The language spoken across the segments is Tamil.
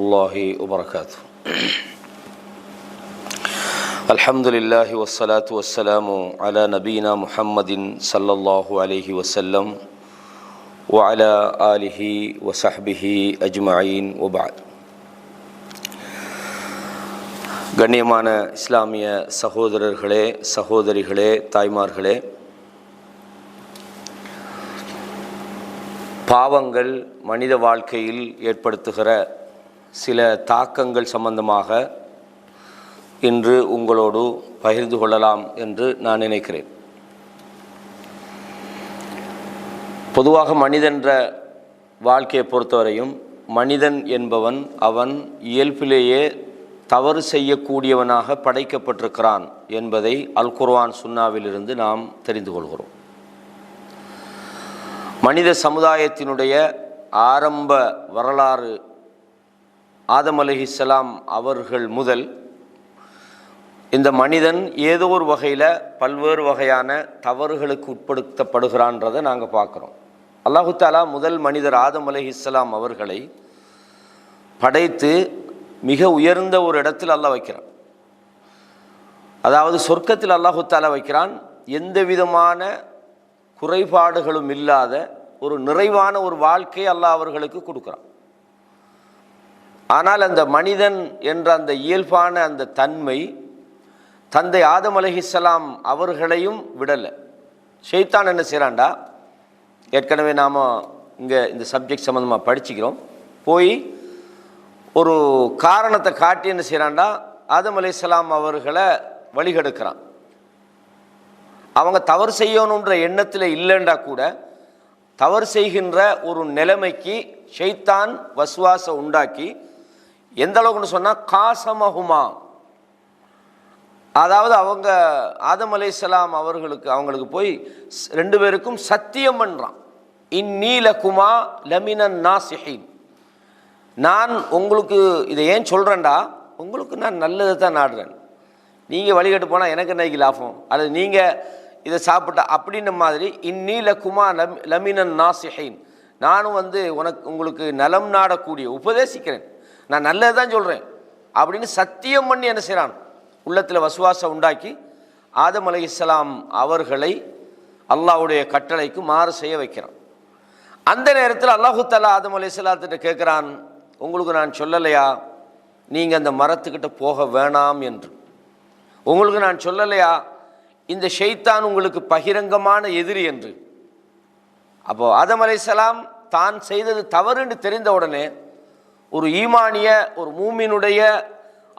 الله وبركاته. الحمد لله والصلاة والسلام على نبينا محمد صلى الله عليه وسلم وعلى آله وصحبه أجمعين وبعد. கண்ணியமான இஸ்லாமிய சகோதரர்களே, சகோதரிகளே, தாய்மார்களே, பாவங்கள் மனித வாழ்க்கையில் ஏற்படுத்துகிற சில தாக்கங்கள் சம்பந்தமாக இன்று உங்களோடு பகிர்ந்து கொள்ளலாம் என்று நான் நினைக்கிறேன். பொதுவாக மனிதன்ற வாழ்க்கையை பொறுத்தவரையும் மனிதன் என்பவன் அவன் இயல்பிலேயே தவறு செய்யக்கூடியவனாக படைக்கப்பட்டிருக்கிறான் என்பதை அல் குர்ஆன் சுன்னாவிலிருந்து நாம் தெரிந்து கொள்கிறோம். மனித சமுதாயத்தினுடைய ஆரம்ப வரலாறு ஆதம் அலைஹிஸ்ஸலாம் அவர்கள் முதல் இந்த மனிதன் ஏதோ ஒரு வகையில் பல்வேறு வகையான தவறுகளுக்கு உட்படுத்தப்படுகிறான்றதை நாங்கள் பார்க்குறோம். அல்லாஹு தஆலா முதல் மனிதர் ஆதம் அலைஹிஸ்ஸலாம் அவர்களை படைத்து மிக உயர்ந்த ஒரு இடத்தில் அல்லாஹ் வைக்கிறான். அதாவது சொர்க்கத்தில் அல்லாஹு தஆலா வைக்கிறான். எந்த விதமான குறைபாடுகளும் இல்லாத ஒரு நிறைவான ஒரு வாழ்க்கையை அல்லாஹ் அவர்களுக்கு கொடுக்குறான். ஆனால் அந்த மனிதன் என்ற அந்த இயல்பான அந்த தன்மை தந்தை ஆதம் அலைஹிஸ்ஸலாம் அவர்களையும் விடலை. ஷைத்தான் என்ன செய்கிறான்டா, ஏற்கனவே நாம் இங்கே இந்த சப்ஜெக்ட் சம்மந்தமாக படிச்சுக்கிறோம். போய் ஒரு காரணத்தை காட்டி என்ன செய்கிறான்டா, ஆதம் அலைஹிஸ்ஸலாம் அவர்களை வழிகெடுக்கிறான். அவங்க தவறு செய்யணுன்ற எண்ணத்தில் இல்லைண்டா கூட தவறு செய்கின்ற ஒரு நிலைமைக்கு ஷைத்தான் வஸ்வாசை உண்டாக்கி எந்த அளவுக்குன்னு சொன்னால் காசமஹுமா, அதாவது அவங்க ஆதம் அலைஹிஸ்ஸலாம் அவங்களுக்கு போய் ரெண்டு பேருக்கும் சத்தியம் பண்ணுறான். இன்னீ லகுமா லமினன் நாசிஹீன், நான் உங்களுக்கு இதை ஏன் சொல்கிறேன்டா, உங்களுக்கு நான் நல்லதை தான் நாடுறேன். நீங்கள் வழிகட்டு போனால் எனக்கு என்னைக்கு லாபம், அல்லது நீங்கள் இதை சாப்பிட்டா அப்படின்ற மாதிரி. இன்னீ லகுமா லமினன் நாசிஹீன், நானும் உங்களுக்கு நலம் நாடக்கூடிய உபதேசிக்கிறேன், நான் நல்லது தான் சொல்கிறேன் அப்படின்னு சத்தியம் பண்ணி என்ன செய்கிறான், உள்ளத்தில் வசுவாசம் உண்டாக்கி ஆதம் அலைஹிஸ்ஸலாம் அவர்களை அல்லாஹ்வுடைய கட்டளைக்கு மாறு செய்ய வைக்கிறான். அந்த நேரத்தில் அல்லாஹு தஆலா ஆதம் அலைஹிஸ்ஸலாத்திட்ட கேட்குறான், உங்களுக்கு நான் சொல்லலையா நீங்கள் அந்த மரத்துக்கிட்ட போக வேணாம் என்று? உங்களுக்கு நான் சொல்லலையா இந்த ஷைத்தான் உங்களுக்கு பகிரங்கமான எதிரி என்று? அப்போது ஆதம் அலைஹிஸ்ஸலாம் தான் செய்தது தவறு என்று தெரிந்த உடனே ஒரு ஈமானிய ஒரு மூமினுடைய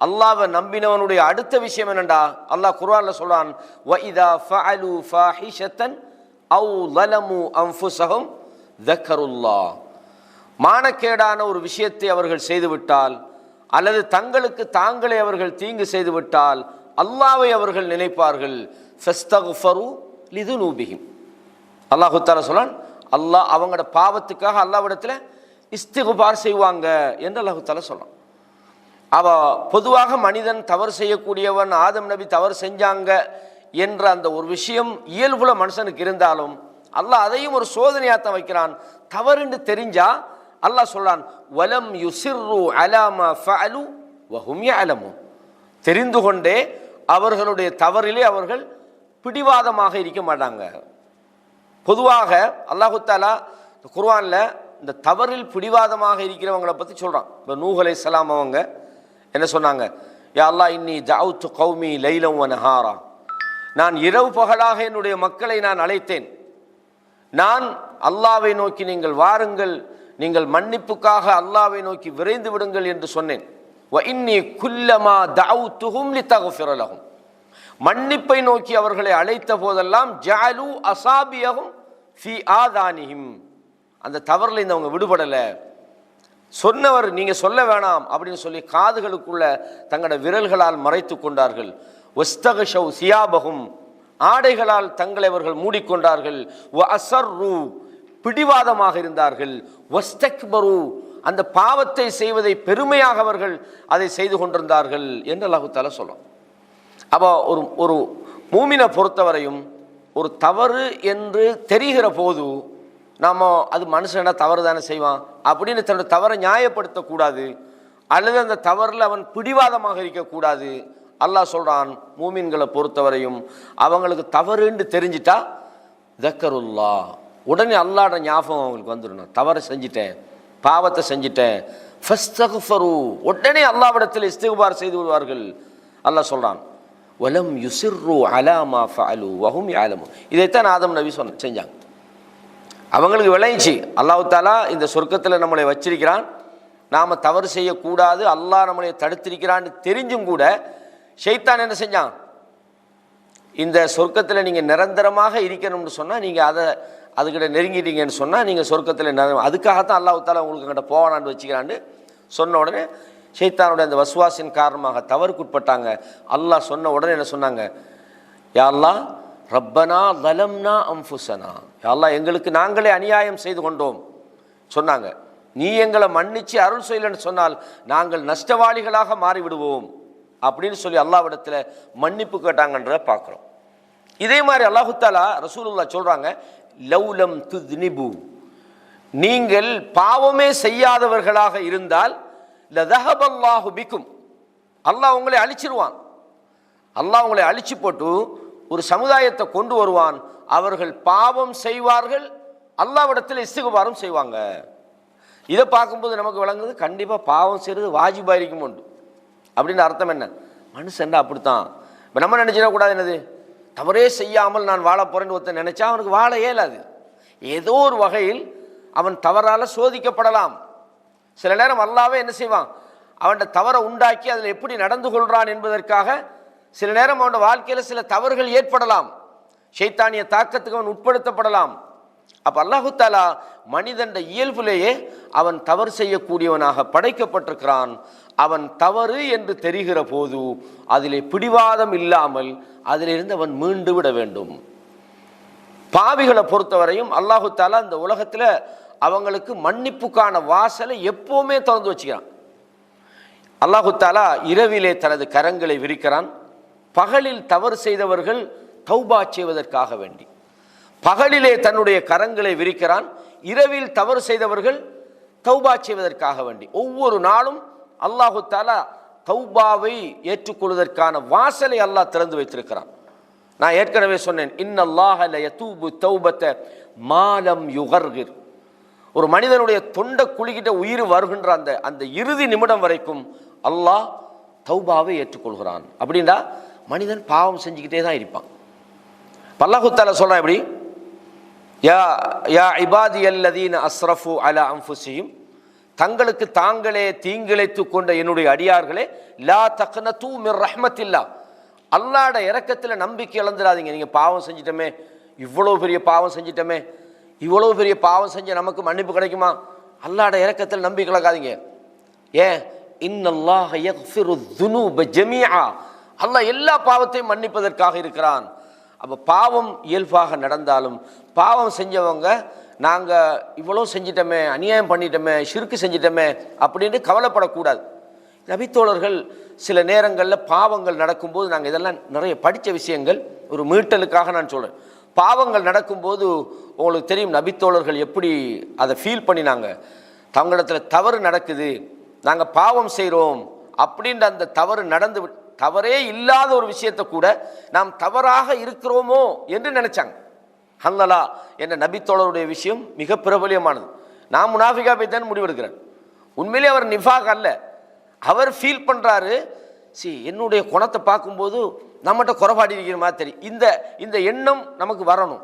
அல்லாஹ்வை நம்பினவனுடைய அடுத்த விஷயம் என்னண்டா, அல்லாஹ் குர்ஆன்ல சொல்றான், வஇதா ஃபஅலு ஃபாஹிஷத்தன் அவ் ஸலமு அன்ஃபுஸஹும் ذكرுல்லாஹ், மானக்கேடான ஒரு விஷயத்தை அவர்கள் செய்துவிட்டால் அல்லது தங்களுக்கு தாங்களே அவர்கள் தீங்கு செய்துவிட்டால் அல்லாஹ்வை அவர்கள் நினைப்பார்கள். ஃபஸ்தக்ஃபரு லிதுனூபிஹிம், அல்லாஹ் தஆலா சொல்றான், அல்லாஹ் அவங்களோட பாவத்துக்காக அல்லாஹ்விடத்தில் இஸ்திக்பார் செய்வாங்க என்று அல்லாஹ் தஆலா சொல்றான். பொதுவாக மனிதன் தவறு செய்யக்கூடியவன், ஆதம் நபி தவறு செஞ்சாங்க என்ற அந்த ஒரு விஷயம் இயல்புல மனுஷனுக்கு இருந்தாலும் அல்லாஹ் அதையும் ஒரு சோதனையாத்தான் வைக்கிறான். தவறுன்னு தெரிஞ்சா அல்லாஹ் சொல்றான், வலம் யுசிர்ரு அலா மா ஃபஅலு வஹும் யஅலமூன், தெரிந்து கொண்டே அவர்களுடைய தவறிலே அவர்கள் பிடிவாதமாக இருக்க மாட்டாங்க. பொதுவாக அல்லாஹு தஆலா குர்ஆன்ல இந்த தவறில் பிடிவாதமாக இருக்கிறவங்களை பற்றி சொல்கிறான். இப்போ நூஹ் அலைஹிஸ்ஸலாம் அவங்க என்ன சொன்னாங்க, யா அல்லாஹ் இன்னி தஅவுத்து கௌமி லைலன் வ நஹாரா, நான் இரவு பகலாக என்னுடைய மக்களை நான் அழைத்தேன். நான் அல்லாஹ்வை நோக்கி நீங்கள் வாருங்கள், நீங்கள் மன்னிப்புக்காக அல்லாஹ்வை நோக்கி விரைந்து விடுங்கள் என்று சொன்னேன். வ இன்னி குல்லமா தஅவுத்துஹும் லிதக்ஃபிர லஹும், மன்னிப்பை நோக்கி அவர்களை அழைத்த போதெல்லாம் ஜஅலு அஸாபியஹும் ஃபீ ஆதானிஹிம், அந்த தவறில் இந்த அவங்க விடுபடலை. சொன்னவர் நீங்கள் சொல்ல வேணாம் அப்படின்னு சொல்லி காதுகளுக்குள்ள தங்களோட விரல்களால் மறைத்து கொண்டார்கள். வஸ்தகஷௌ சியாபஹும், ஆடைகளால் தங்களை அவர்கள் மூடிக்கொண்டார்கள். வ அஸர்ரு, பிடிவாதமாக இருந்தார்கள். வஸ்தக்பரு, அந்த பாவத்தை செய்வதை பெருமையாக அவர்கள் அதை செய்து கொண்டிருந்தார்கள் என்று அல்லாஹ் தஆலா சொல்றான். அப்போ ஒரு மூமினை பொறுத்தவரையும் ஒரு தவறு என்று தெரிகிற போது நாம் அது மனுஷனா தவறு தானே செய்வான் அப்படின்னு தன்னோட தவறை நியாயப்படுத்தக்கூடாது. அல்லது அந்த தவறில் அவன் பிடிவாதமாக இருக்கக்கூடாது. அல்லாஹ் சொல்கிறான், மூமின்களை பொறுத்தவரையும் அவங்களுக்கு தவறுன்னு தெரிஞ்சிட்டா தக்கருல்லா, உடனே அல்லாஹ்ட ஞாபகம் அவங்களுக்கு வந்துடும். தவறை செஞ்சிட்டேன், பாவத்தை செஞ்சிட்டேன், ஃபஸ்தக்ஃபரு, உடனே அல்லாஹ்விடத்தில் இஸ்திக்பார் செய்து விடுவார்கள். அல்லாஹ் சொல்கிறான், வலம் யுசிர்ரு அலா மா ஃபஅலு வஹும் யஅலமூன். இதைத்தான் ஆதம் நபி செஞ்சாங்க. அவங்களுக்கு விளைஞ்சி அல்லாஹ் தஆலா இந்த சொர்க்கத்தில் நம்மளை வச்சிருக்கிறான், நாம் தவறு செய்யக்கூடாது, அல்லாஹ் நம்மளை தடுத்திருக்கிறான்னு தெரிஞ்சும் கூட ஷைத்தான் என்ன செஞ்சான், இந்த சொர்க்கத்தில் நீங்கள் நிரந்தரமாக இருக்கணும்னு சொன்னால் நீங்கள் அதுக்கிட்ட நெருங்கிட்டீங்கன்னு சொன்னால் நீங்கள் சொர்க்கத்தில் அதுக்காகத்தான் அல்லாஹ் தஆலா உங்களுக்கு கிட்ட போவானான்னு வச்சுக்கிறான்னு சொன்ன உடனே ஷைத்தானுடைய அந்த வஸ்வாசின் காரணமாக தவறுக்குட்பட்டாங்க. அல்லாஹ் சொன்ன உடனே என்ன சொன்னாங்க, யா அல்லாஹ் ரப்பனா லலம்னா அன்ஃபுஸனா, யா அல்லாஹ் எங்களுக்கு நாங்களே அநியாயம் செய்து கொண்டோம் சொன்னாங்க. நீ எங்களை மன்னிச்சு அருள் செய்யலன்னு சொன்னால் நாங்கள் நஷ்டவாளிகளாக மாறிவிடுவோம் அப்படின்னு சொல்லி அல்லாஹ்விடத்தில் மன்னிப்பு கேட்டாங்கன்றத பார்க்குறோம். இதே மாதிரி அல்லாஹு தஆலா ரசூலுல்லாஹ் சொல்கிறாங்க, லவ்லம் துத்னிபு, நீங்கள் பாவமே செய்யாதவர்களாக இருந்தால் லதஹபல்லாஹு பிக்கும், அல்லாஹ் உங்களை அழிச்சிருவான். அல்லாஹ் உங்களை அழிச்சு போட்டு ஒரு சமுதாயத்தை கொண்டு வருவான், அவர்கள் பாவம் செய்வார்கள், அல்லாஹ்விடத்தில் இஸ்திக்பாரும் செய்வாங்க. இதை பார்க்கும்போது நமக்கு விளங்குது, கண்டிப்பாக பாவம் செய்கிறது வாஜிபாக இருக்கும் உண்டு அப்படின்னு அர்த்தம் என்ன, மனுஷன் அப்படித்தான். இப்போ நம்ம நினச்சிடக்கூடாது என்னது, தவறே செய்யாமல் நான் வாழ போகிறேன்னு ஒருத்தன் நினச்சா அவனுக்கு வாழ இயலாது. ஏதோ ஒரு வகையில் அவன் தவறால் சோதிக்கப்படலாம். சில நேரம் அல்லாஹ்வே என்ன செய்வான், அவன்கிட்ட தவறை உண்டாக்கி அதில் எப்படி நடந்து கொள்கிறான் என்பதற்காக சில நேரம் அவனோட வாழ்க்கையில் சில தவறுகள் ஏற்படலாம், ஷைத்தானிய தாக்கத்துக்கு அவன் உட்படுத்தப்படலாம். அப்போ அல்லாஹு தஆலா மனிதன் இயல்பிலேயே அவன் தவறு செய்யக்கூடியவனாக படைக்கப்பட்டிருக்கிறான். அவன் தவறு என்று தெரிகிற போது அதிலே பிடிவாதம் இல்லாமல் அதிலிருந்து அவன் மீண்டு விட வேண்டும். பாவிகளை பொறுத்தவரையும் அல்லாஹு தஆலா இந்த உலகத்தில் அவங்களுக்கு மன்னிப்புக்கான வாசலை எப்போவுமே திறந்து வச்சுக்கிறான். அல்லாஹு தஆலா இரவிலே தனது கரங்களை விரிக்கிறான். பகலில் தவறு செய்தவர்கள் தௌபா செய்வதற்காக வேண்டி பகலிலே தன்னுடைய கரங்களை விரிக்கிறான், இரவில் தவறு செய்தவர்கள் தௌபா செய்வதற்காக வேண்டி. ஒவ்வொரு நாளும் அல்லாஹு தஆலா தௌபாவை ஏற்றுக்கொள்வதற்கான வாசலை அல்லாஹ் திறந்து வைத்திருக்கிறான். நான் ஏற்கனவே சொன்னேன், இன்னல்லாஹ லயதூபு தௌபத மாலம் யுகர்கிர், ஒரு மனிதனுடைய தொண்டை குழிக்கிட்ட உயிர் வருகின்ற அந்த இறுதி நிமிடம் வரைக்கும் அல்லாஹ் தௌபாவை ஏற்றுக்கொள்கிறான். அப்படின்னா மனிதன் பாவம் செஞ்சுக்கிட்டே தான் இருப்பான். அல்லாஹு தஆலா சொல்றான், எப்படி, யா யா இபாதியல்லதீன அஸ்ரஃபு அலா அன்ஃபுஸிஹிம், தங்களுக்கு தாங்களே தீங்கிழைத்து கொண்ட என்னுடைய அடியார்களே, லா தக்னது மிர் ரஹ்மத்தில்லா, அல்லாஹ்ட இரக்கத்தில் நம்பிக்கை இழந்துடாதீங்க. நீங்கள் பாவம் செஞ்சிட்டமே, இவ்வளோ பெரிய பாவம் செஞ்சிட்டமே, இவ்வளோ பெரிய பாவம் செஞ்ச நமக்கு மன்னிப்பு கிடைக்குமா, அல்லாஹ்ட இரக்கத்தில் நம்பிக்கை இழக்காதீங்க. ஏன், இன்னல்லாஹ யக்ஃபிரு ذுனூப ஜமீஆ, அல்லாஹ் எல்லா பாவத்தையும் மன்னிப்பதற்காக இருக்கிறான். அப்போ பாவம் இயல்பாக நடந்தாலும் பாவம் செஞ்சவங்க நாங்கள் இவ்வளோ செஞ்சிட்டோமே, அநியாயம் பண்ணிட்டோமே, ஷிர்க்கு செஞ்சிட்டோமே அப்படின்னு கவலைப்படக்கூடாது. நபித்தோழர்கள் சில நேரங்களில் பாவங்கள் நடக்கும்போது, நாங்கள் இதெல்லாம் நிறைய படித்த விஷயங்கள், ஒரு மீட்டலுக்காக நான் சொல்கிறேன். பாவங்கள் நடக்கும்போது உங்களுக்கு தெரியும் நபித்தோழர்கள் எப்படி அதை ஃபீல் பண்ணினாங்க. தங்களிடத்தில் தவறு நடக்குது, நாங்கள் பாவம் செய்கிறோம் அப்படின்ற அந்த தவறு நடந்து தவறே இல்லாத ஒரு விஷயத்தை கூட நாம் தவறாக இருக்கிறோமோ என்று நினைச்சாங்க. ஹல்லலா என்ற நபித்தோழருடைய விஷயம் மிக பிரபலியமானது. நான் முனாஃபிகா போய் தான் முடிவெடுக்கிறேன். உண்மையிலே அவர் நிஃபாக் அல்ல, அவர் ஃபீல் பண்ணுறாரு, என்னுடைய குணத்தை பார்க்கும்போது நம்மகிட்ட குறைபாடி இருக்கிற மாதிரி தெரியும். இந்த எண்ணம் நமக்கு வரணும்.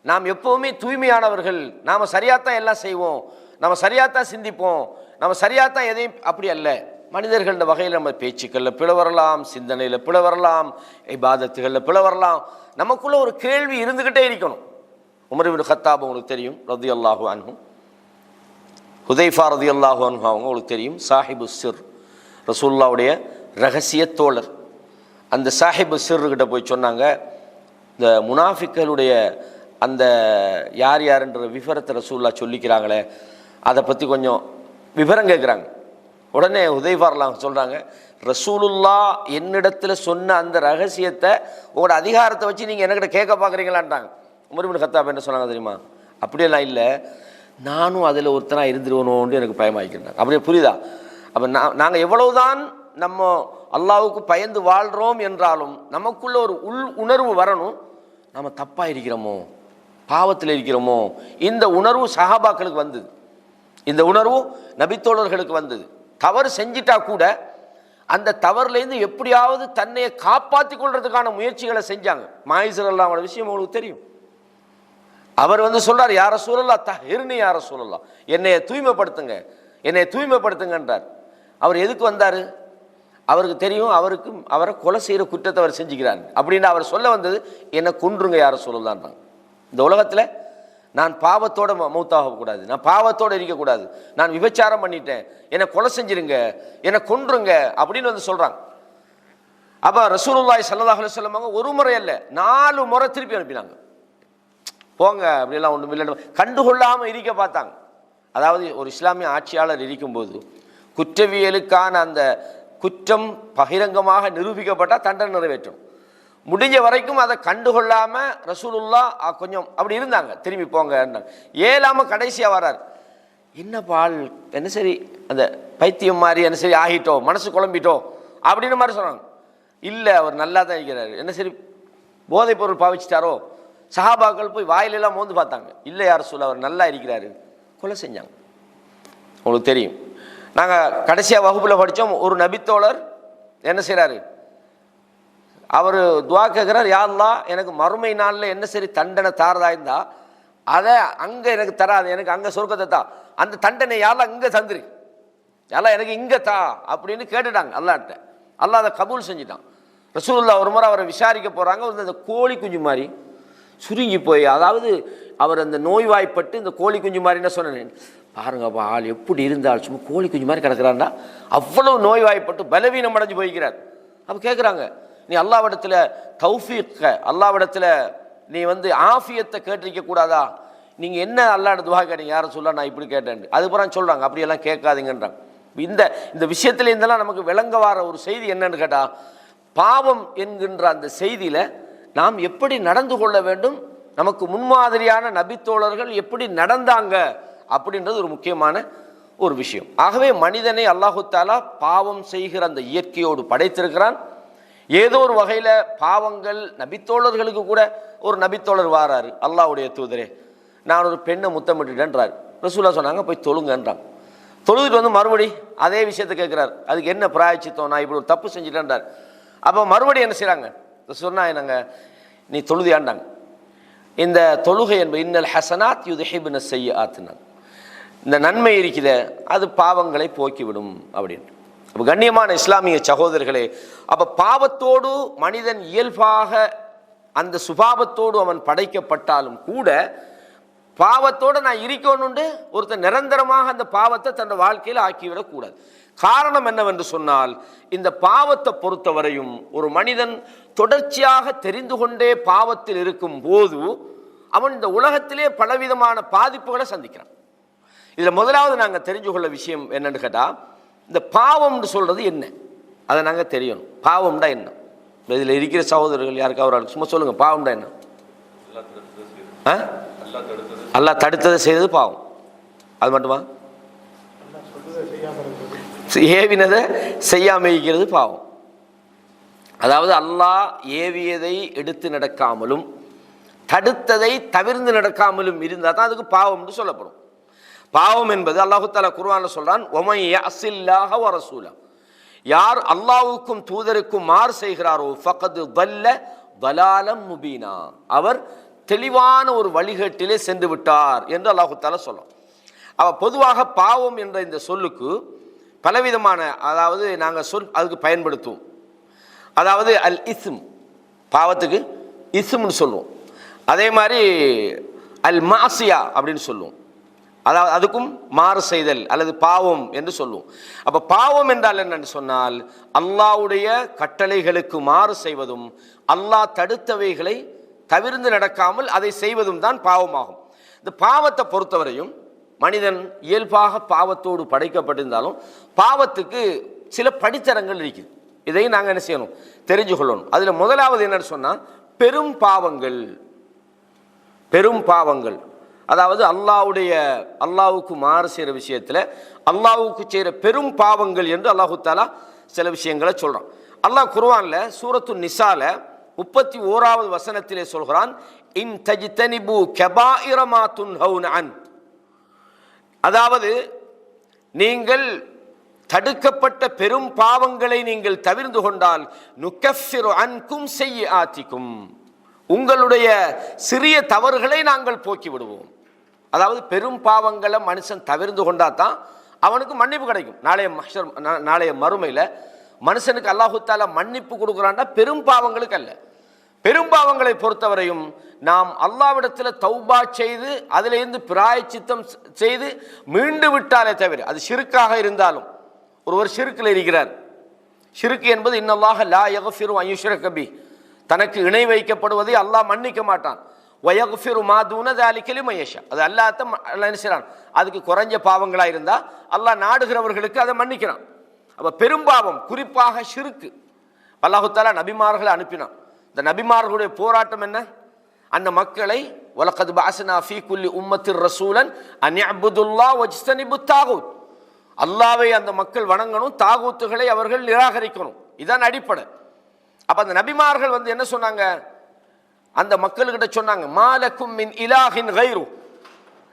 நாம் எப்போவுமே தூய்மையானவர்கள், நாம் சரியாகத்தான் எல்லாம் செய்வோம், நம்ம சரியாகத்தான் சிந்திப்போம், நம்ம சரியாகத்தான் எதையும், அப்படி அல்ல. மனிதர்கள வகையில் நம்ம பேச்சுக்களில் பிழை வரலாம், சிந்தனையில் பிழை வரலாம், இபாதத்துகளில் பிழை வரலாம். நமக்குள்ள ஒரு கேள்வி இருந்துக்கிட்டே இருக்கணும். உமர் இப்னு கத்தாப் உங்களுக்கு தெரியும், ரலியல்லாஹு அன்ஹு, ஹுதைஃபா ரலியல்லாஹு அன்ஹு அவங்க உங்களுக்கு தெரியும், சாஹிபு சிர், ரசூலுல்லாஹ்வுடைய ரகசிய தோழர். அந்த சாஹிபு சிர்கிட்ட போய் சொன்னாங்க, இந்த முனாஃபிக்களுடைய அந்த யார் யாருன்ற விவரத்தை ரசூலுல்லாஹ் சொல்லிக்கிறாங்களே, அதை பற்றி கொஞ்சம் விவரம் கேட்குறாங்க. உடனே ஹுதைஃபார்லாம் சொல்கிறாங்க, ரசூலுல்லாஹ் என்னிடத்தில் சொன்ன அந்த ரகசியத்தை உங்களோட அதிகாரத்தை வச்சு நீங்கள் என்கிட்ட கேட்க பார்க்குறீங்களான்ட்டாங்க. உமர் இப்னு கத்தாப் என்ன சொன்னாங்க தெரியுமா, அப்படியெல்லாம் இல்லை, நானும் அதில் ஒருத்தனாக இருந்துருவனோன்னு எனக்கு பயமாகிக்கிறாங்க. அப்படியே புரியுதா? அப்போ நாங்கள் எவ்வளவுதான் நம்ம அல்லாஹ்வுக்கு பயந்து வாழ்கிறோம் என்றாலும் நமக்குள்ள ஒரு உணர்வு வரணும், நம்ம தப்பாக இருக்கிறோமோ, பாவத்தில் இருக்கிறோமோ. இந்த உணர்வு சஹாபாக்களுக்கு வந்தது, இந்த உணர்வு நபித்தோழர்களுக்கு வந்தது. தவறு செஞ்சிட்டா கூட அந்த தவறுலேருந்து எப்படியாவது தன்னையை காப்பாற்றி கொள்றதுக்கான முயற்சிகளை செஞ்சாங்க. மாயிஸ் ரலியல்லாஹு விஷயம் உங்களுக்கு தெரியும். அவர் சொல்றார், யா ரசூலல்லாஹ் தஹிர்னி யா ரசூலல்லாஹ், என்னைய தூய்மைப்படுத்துங்க, என்னைய தூய்மைப்படுத்துங்கன்றார். அவர் எதுக்கு வந்தார்? அவருக்கு தெரியும் அவரை கொலை செய்கிற குற்றத்தை அவர் செஞ்சுக்கிறார் அப்படின்னு அவர் சொல்ல வந்தது, என்னை கொன்றுங்க யா ரசூலல்லாஹ்ன்றாங்க. இந்த உலகத்தில் நான் பாவத்தோட மௌத்தாகக்கூடாது, நான் பாவத்தோடு இருக்கக்கூடாது, நான் விபச்சாரம் பண்ணிட்டேன், என்னை கொலை செஞ்சிருங்க, என்னை கொன்றுங்க அப்படின்னு சொல்கிறாங்க. அப்போ ரசூலுல்லாஹி ஸல்லல்லாஹு அலைஹி வஸல்லம் ஒரு முறை அல்ல 4 முறை திருப்பி அனுப்பினாங்க. போங்க, அப்படிலாம் ஒன்றும் இல்லை, கண்டுகொள்ளாமல் இருக்க பார்த்தாங்க. அதாவது ஒரு இஸ்லாமிய ஆட்சியாளர் இருக்கும்போது குற்றவியலுக்கான அந்த குற்றம் பகிரங்கமாக நிரூபிக்கப்பட்டால் தண்டனை நிறைவேற்றணும். முடிஞ்ச வரைக்கும் அதை கண்டுகொள்ளாமல் ரசூலுல்லாஹ் கொஞ்சம் அப்படி இருந்தாங்க, திரும்பி போங்க. ஏழாம கடைசியாக வரார், என்ன பால் என்ன சரி அந்த பைத்தியம் மாதிரி என்ன சரி ஆகிட்டோம், மனசு குழம்பிட்டோம் அப்படின்னு மாதிரி சொன்னாங்க. இல்லை, அவர் நல்லா தான் இருக்கிறார், என்ன சரி போதைப் பொருள் பாவிச்சிட்டாரோ. சஹாபாக்கள் போய் வாயிலெல்லாம் மோந்து பார்த்தாங்க, இல்லை யார் சொல்ல அவர் நல்லா இருக்கிறாரு, கொலை செஞ்சாங்க. உங்களுக்கு தெரியும், நாங்கள் கடைசியாக வகுப்பில் படித்தோம், ஒரு நபித்தோழர் என்ன செய்கிறாரு, அவர் துவா கேட்குறார், யா அல்லாஹ் எனக்கு மறுமை நாளில் என்ன சரி தண்டனை தாரதா இருந்தா அதை அங்கே எனக்கு தராது, எனக்கு அங்கே சொர்க்கத்தை தா, அந்த தண்டனை யாரெல்லாம் இங்கே தந்துரு, யாரெல்லாம் எனக்கு இங்கே தா அப்படின்னு கேட்டுட்டாங்க அல்லாஹ்ட்ட. அல்லாஹ் அதை கபூல் செஞ்சுட்டான். ரசூலுல்லாஹ் ஒரு முறை அவரை விசாரிக்க போகிறாங்க, அந்த கோழி குஞ்சு மாதிரி சுருங்கி போய், அதாவது அவர் அந்த நோய்வாய்ப்பட்டு இந்த கோழி குஞ்சு மாதிரி என்ன சொன்னேன் பாருங்கப்பா, ஆள் எப்படி இருந்தால் சும்மா கோழி குஞ்சு மாதிரி கிடக்கிறான்னா, அவ்வளவு நோய்வாய்ப்பட்டு பலவீனம் அடைஞ்சு போய்கிறார். அப்போ கேட்குறாங்க, நீ அல்லாஹ்விடத்தில் தௌஃபீக்க, அல்லாஹ்விடத்தில் நீ ஆஃபியத்தை கேட்டிருக்க கூடாதா, நீங்கள் என்ன அல்லாஹ்ட்ட துவா கேட்டீங்க, யாரை சொல்ல நான் இப்படி கேட்டேன். அதுக்கப்புறம் சொல்கிறாங்க, அப்படியெல்லாம் கேட்காதீங்கன்றாங்க. இந்த விஷயத்துல இருந்தெல்லாம் நமக்கு விளங்க வர ஒரு செய்தி என்னன்னு கேட்டால், பாவம் என்கின்ற அந்த செய்தியில் நாம் எப்படி நடந்து கொள்ள வேண்டும், நமக்கு முன்மாதிரியான நபித்தோழர்கள் எப்படி நடந்தாங்க அப்படின்றது ஒரு முக்கியமான ஒரு விஷயம். ஆகவே மனிதனை அல்லாஹு தஆலா பாவம் செய்கிற அந்த இயற்கையோடு படைத்திருக்கிறான். ஏதோ ஒரு வகையில் பாவங்கள் நபித்தோழர்களுக்கு கூட ஒரு நபித்தோழர் வாராரு, அல்லாஹ்வுடைய தூதரே நான் ஒரு பெண்ணை முத்தமிட்டுட்டேன்றார். ரசூலுல்லாஹ் சொன்னாங்க போய் தொழுங்கன்றாங்க. தொழுதுட்டு மறுபடி அதே விஷயத்தை கேட்குறாரு, அதுக்கு என்ன பிராயச்சித்தம், நான் இப்படி ஒரு தப்பு செஞ்சுட்டேன்றார். அப்போ மறுபடியும் என்ன செய்கிறாங்க, சொன்னா என்னங்க நீ தொழுதியாண்டாங்க. இந்த தொழுகை என்பது இன்னல் ஹசனாத் யுத்ஹிபுன ஸய்யிஆத்னாங்க, இந்த நன்மை இருக்குதே அது பாவங்களை போக்கிவிடும் அப்படின்னு. அப்போ கண்ணியமான இஸ்லாமிய சகோதரர்களே, அப்போ பாவத்தோடு மனிதன் இயல்பாக அந்த சுபாவத்தோடு அவன் படைக்கப்பட்டாலும் கூட பாவத்தோடு நான் இருக்கணுண்டு ஒருத்தர் நிரந்தரமாக அந்த பாவத்தை தன் வாழ்க்கையில் ஆக்கிவிடக்கூடாது. காரணம் என்னவென்று சொன்னால், இந்த பாவத்தை பொறுத்தவரையும் ஒரு மனிதன் தொடர்ச்சியாக தெரிந்து கொண்டே பாவத்தில் இருக்கும் போது அவன் இந்த உலகத்திலே பலவிதமான பாதிப்புகளை சந்திக்கிறான். இதில் முதலாவது நாங்கள் தெரிஞ்சு கொள்ள விஷயம் என்னன்னு கேட்டால், இந்த பாவம்னு சொல்கிறது என்ன, அதை நாங்கள் தெரியணும். பாவம்டா என்ன? இதில் இருக்கிற சகோதரர்கள் யாருக்கா ஒரு சும்மா சொல்லுங்கள், பாவம்டா என்ன? அல்லாஹ் தடுத்ததை செய்தது பாவம், அது மட்டுமா? ஏவினதை செய்யாமல் இருக்கிறது பாவம். அதாவது அல்லாஹ் ஏவியதை எடுத்து நடக்காமலும் தடுத்ததை தவிர்த்து நடக்காமலும் இருந்தால் தான் அதுக்கு பாவம் என்று சொல்லப்படும். பாவம் என்பது அல்லாஹு தஆலா குர்ஆன்ல சொல்றான், ஒமை யஸில்லாஹ வ ரசூலஹு, யார் அல்லாஹ்வுக்கும் தூதருக்கும் மாறு செய்கிறாரோ ஃபகத் தல்ல தலாலம் முபீனா, அவர் தெளிவான ஒரு வழிகேட்டிலே சென்று விட்டார் என்று அல்லாஹு தஆலா சொல்றான். பொதுவாக பாவம் என்ற இந்த சொல்லுக்கு பலவிதமான, அதாவது நாங்கள் அதுக்கு பயன்படுத்துவோம். அதாவது அல் இஸ்ம், பாவத்துக்கு இஸ்ம்னு சொல்லுவோம். அதே மாதிரி அல் மாசியா அப்படின்னு சொல்லுவோம், அதாவது அதுக்கும் மாறு செய்தல் அல்லது பாவம் என்று சொல்லுவோம். அப்போ பாவம் என்றால் என்னன்னு சொன்னால், அல்லாஹ்வுடைய கட்டளைகளுக்கு மாறு செய்வதும் அல்லாஹ் தடுத்தவைகளை தவிர்த்து நடக்காமல் அதை செய்வதும் தான் பாவமாகும். இந்த பாவத்தை பொறுத்தவரையும் மனிதன் இயல்பாக பாவத்தோடு படைக்கப்பட்டிருந்தாலும் பாவத்துக்கு சில படித்தரங்கள் இருக்குது. இதையும் நாங்கள் என்ன செய்யணும், தெரிஞ்சு கொள்ளணும். அதில் முதலாவது என்னன்னு சொன்னால் பெரும் பாவங்கள். பெரும் பாவங்கள் அதாவது அல்லாஹ்வுக்கு மாறு செய்கிற விஷயத்தில் அல்லாஹ்வுக்கு செய்கிற பெரும் பாவங்கள் என்று அல்லாஹு தாலா சில விஷயங்களை சொல்கிறான். அல்லாஹ் குர்ஆன்ல சூரத்து நிசால 31வது வசனத்திலே சொல்கிறான், இன் தஜ்தனிபு கபாயிர மா துன்ஹவுன அன், அதாவது நீங்கள் தடுக்கப்பட்ட பெரும் பாவங்களை நீங்கள் தவிர்ந்து கொண்டால் நுகஃபிரு அன்கும் செய்யிஆத்திக்கும், உங்களுடைய சிறிய தவறுகளை நாங்கள் போக்கி விடுவோம். அதாவது பெரும் பாவங்களை மனுஷன் தவிர்ந்து கொண்டா தான் அவனுக்கு மன்னிப்பு கிடைக்கும். நாளைய மறுமையில் மனுஷனுக்கு அல்லாஹு தாலா மன்னிப்பு கொடுக்குறான்னா பெரும் பாவங்களுக்கு அல்ல. பெரும் பாவங்களை பொறுத்தவரையும் நாம் அல்லாஹ்விடத்தில் தௌபா செய்து அதிலிருந்து பிராயச்சித்தம் செய்து மீண்டு விட்டாலே தவிர, அது ஷிர்க்காக இருந்தாலும், ஒருவர் ஷிர்க்கில் இருக்கிறார், ஷிர்க் என்பது இன்னல்லாஹ லா யக்ஃபிரு அன் யுஷ்ரக பிஹி, தனக்கு இணை வைக்கப்படுவதை அல்லாஹ் மன்னிக்க மாட்டான். வயக்ஃபிரு மா தூன ஸாலிக லிமன் யஷா, அது அல்லாஹ் என்ன செய்றான், அதுக்கு குறைஞ்ச பாவங்களாக இருந்தால் அல்லாஹ் நாடுகிறவர்களுக்கு அதை மன்னிக்கிறான். அப்போ பெரும்பாவம் குறிப்பாக ஷிர்க், அல்லாஹு தஆலா நபிமார்களை அனுப்பினான். இந்த நபிமார்களுடைய போராட்டம் என்ன, அந்த மக்களை வலகத் பஅஸ்னா ஃபீ குல்லி உம்மத்திர் ரசூலன் அன் இஅ்புதுல்லாஹ் வஜ்தனிபுத் தாகூத், அல்லாஹ்வை அந்த மக்கள் வணங்கணும், தாகூத்துகளை அவர்கள் நிராகரிக்கணும், இதான் அடிப்படை. அப்போ அந்த நபிமார்கள் என்ன சொன்னாங்க, அந்த மக்கள்கிட்ட சொன்னாங்க, மாலக்கும் மின் இலாஹின் கைரு,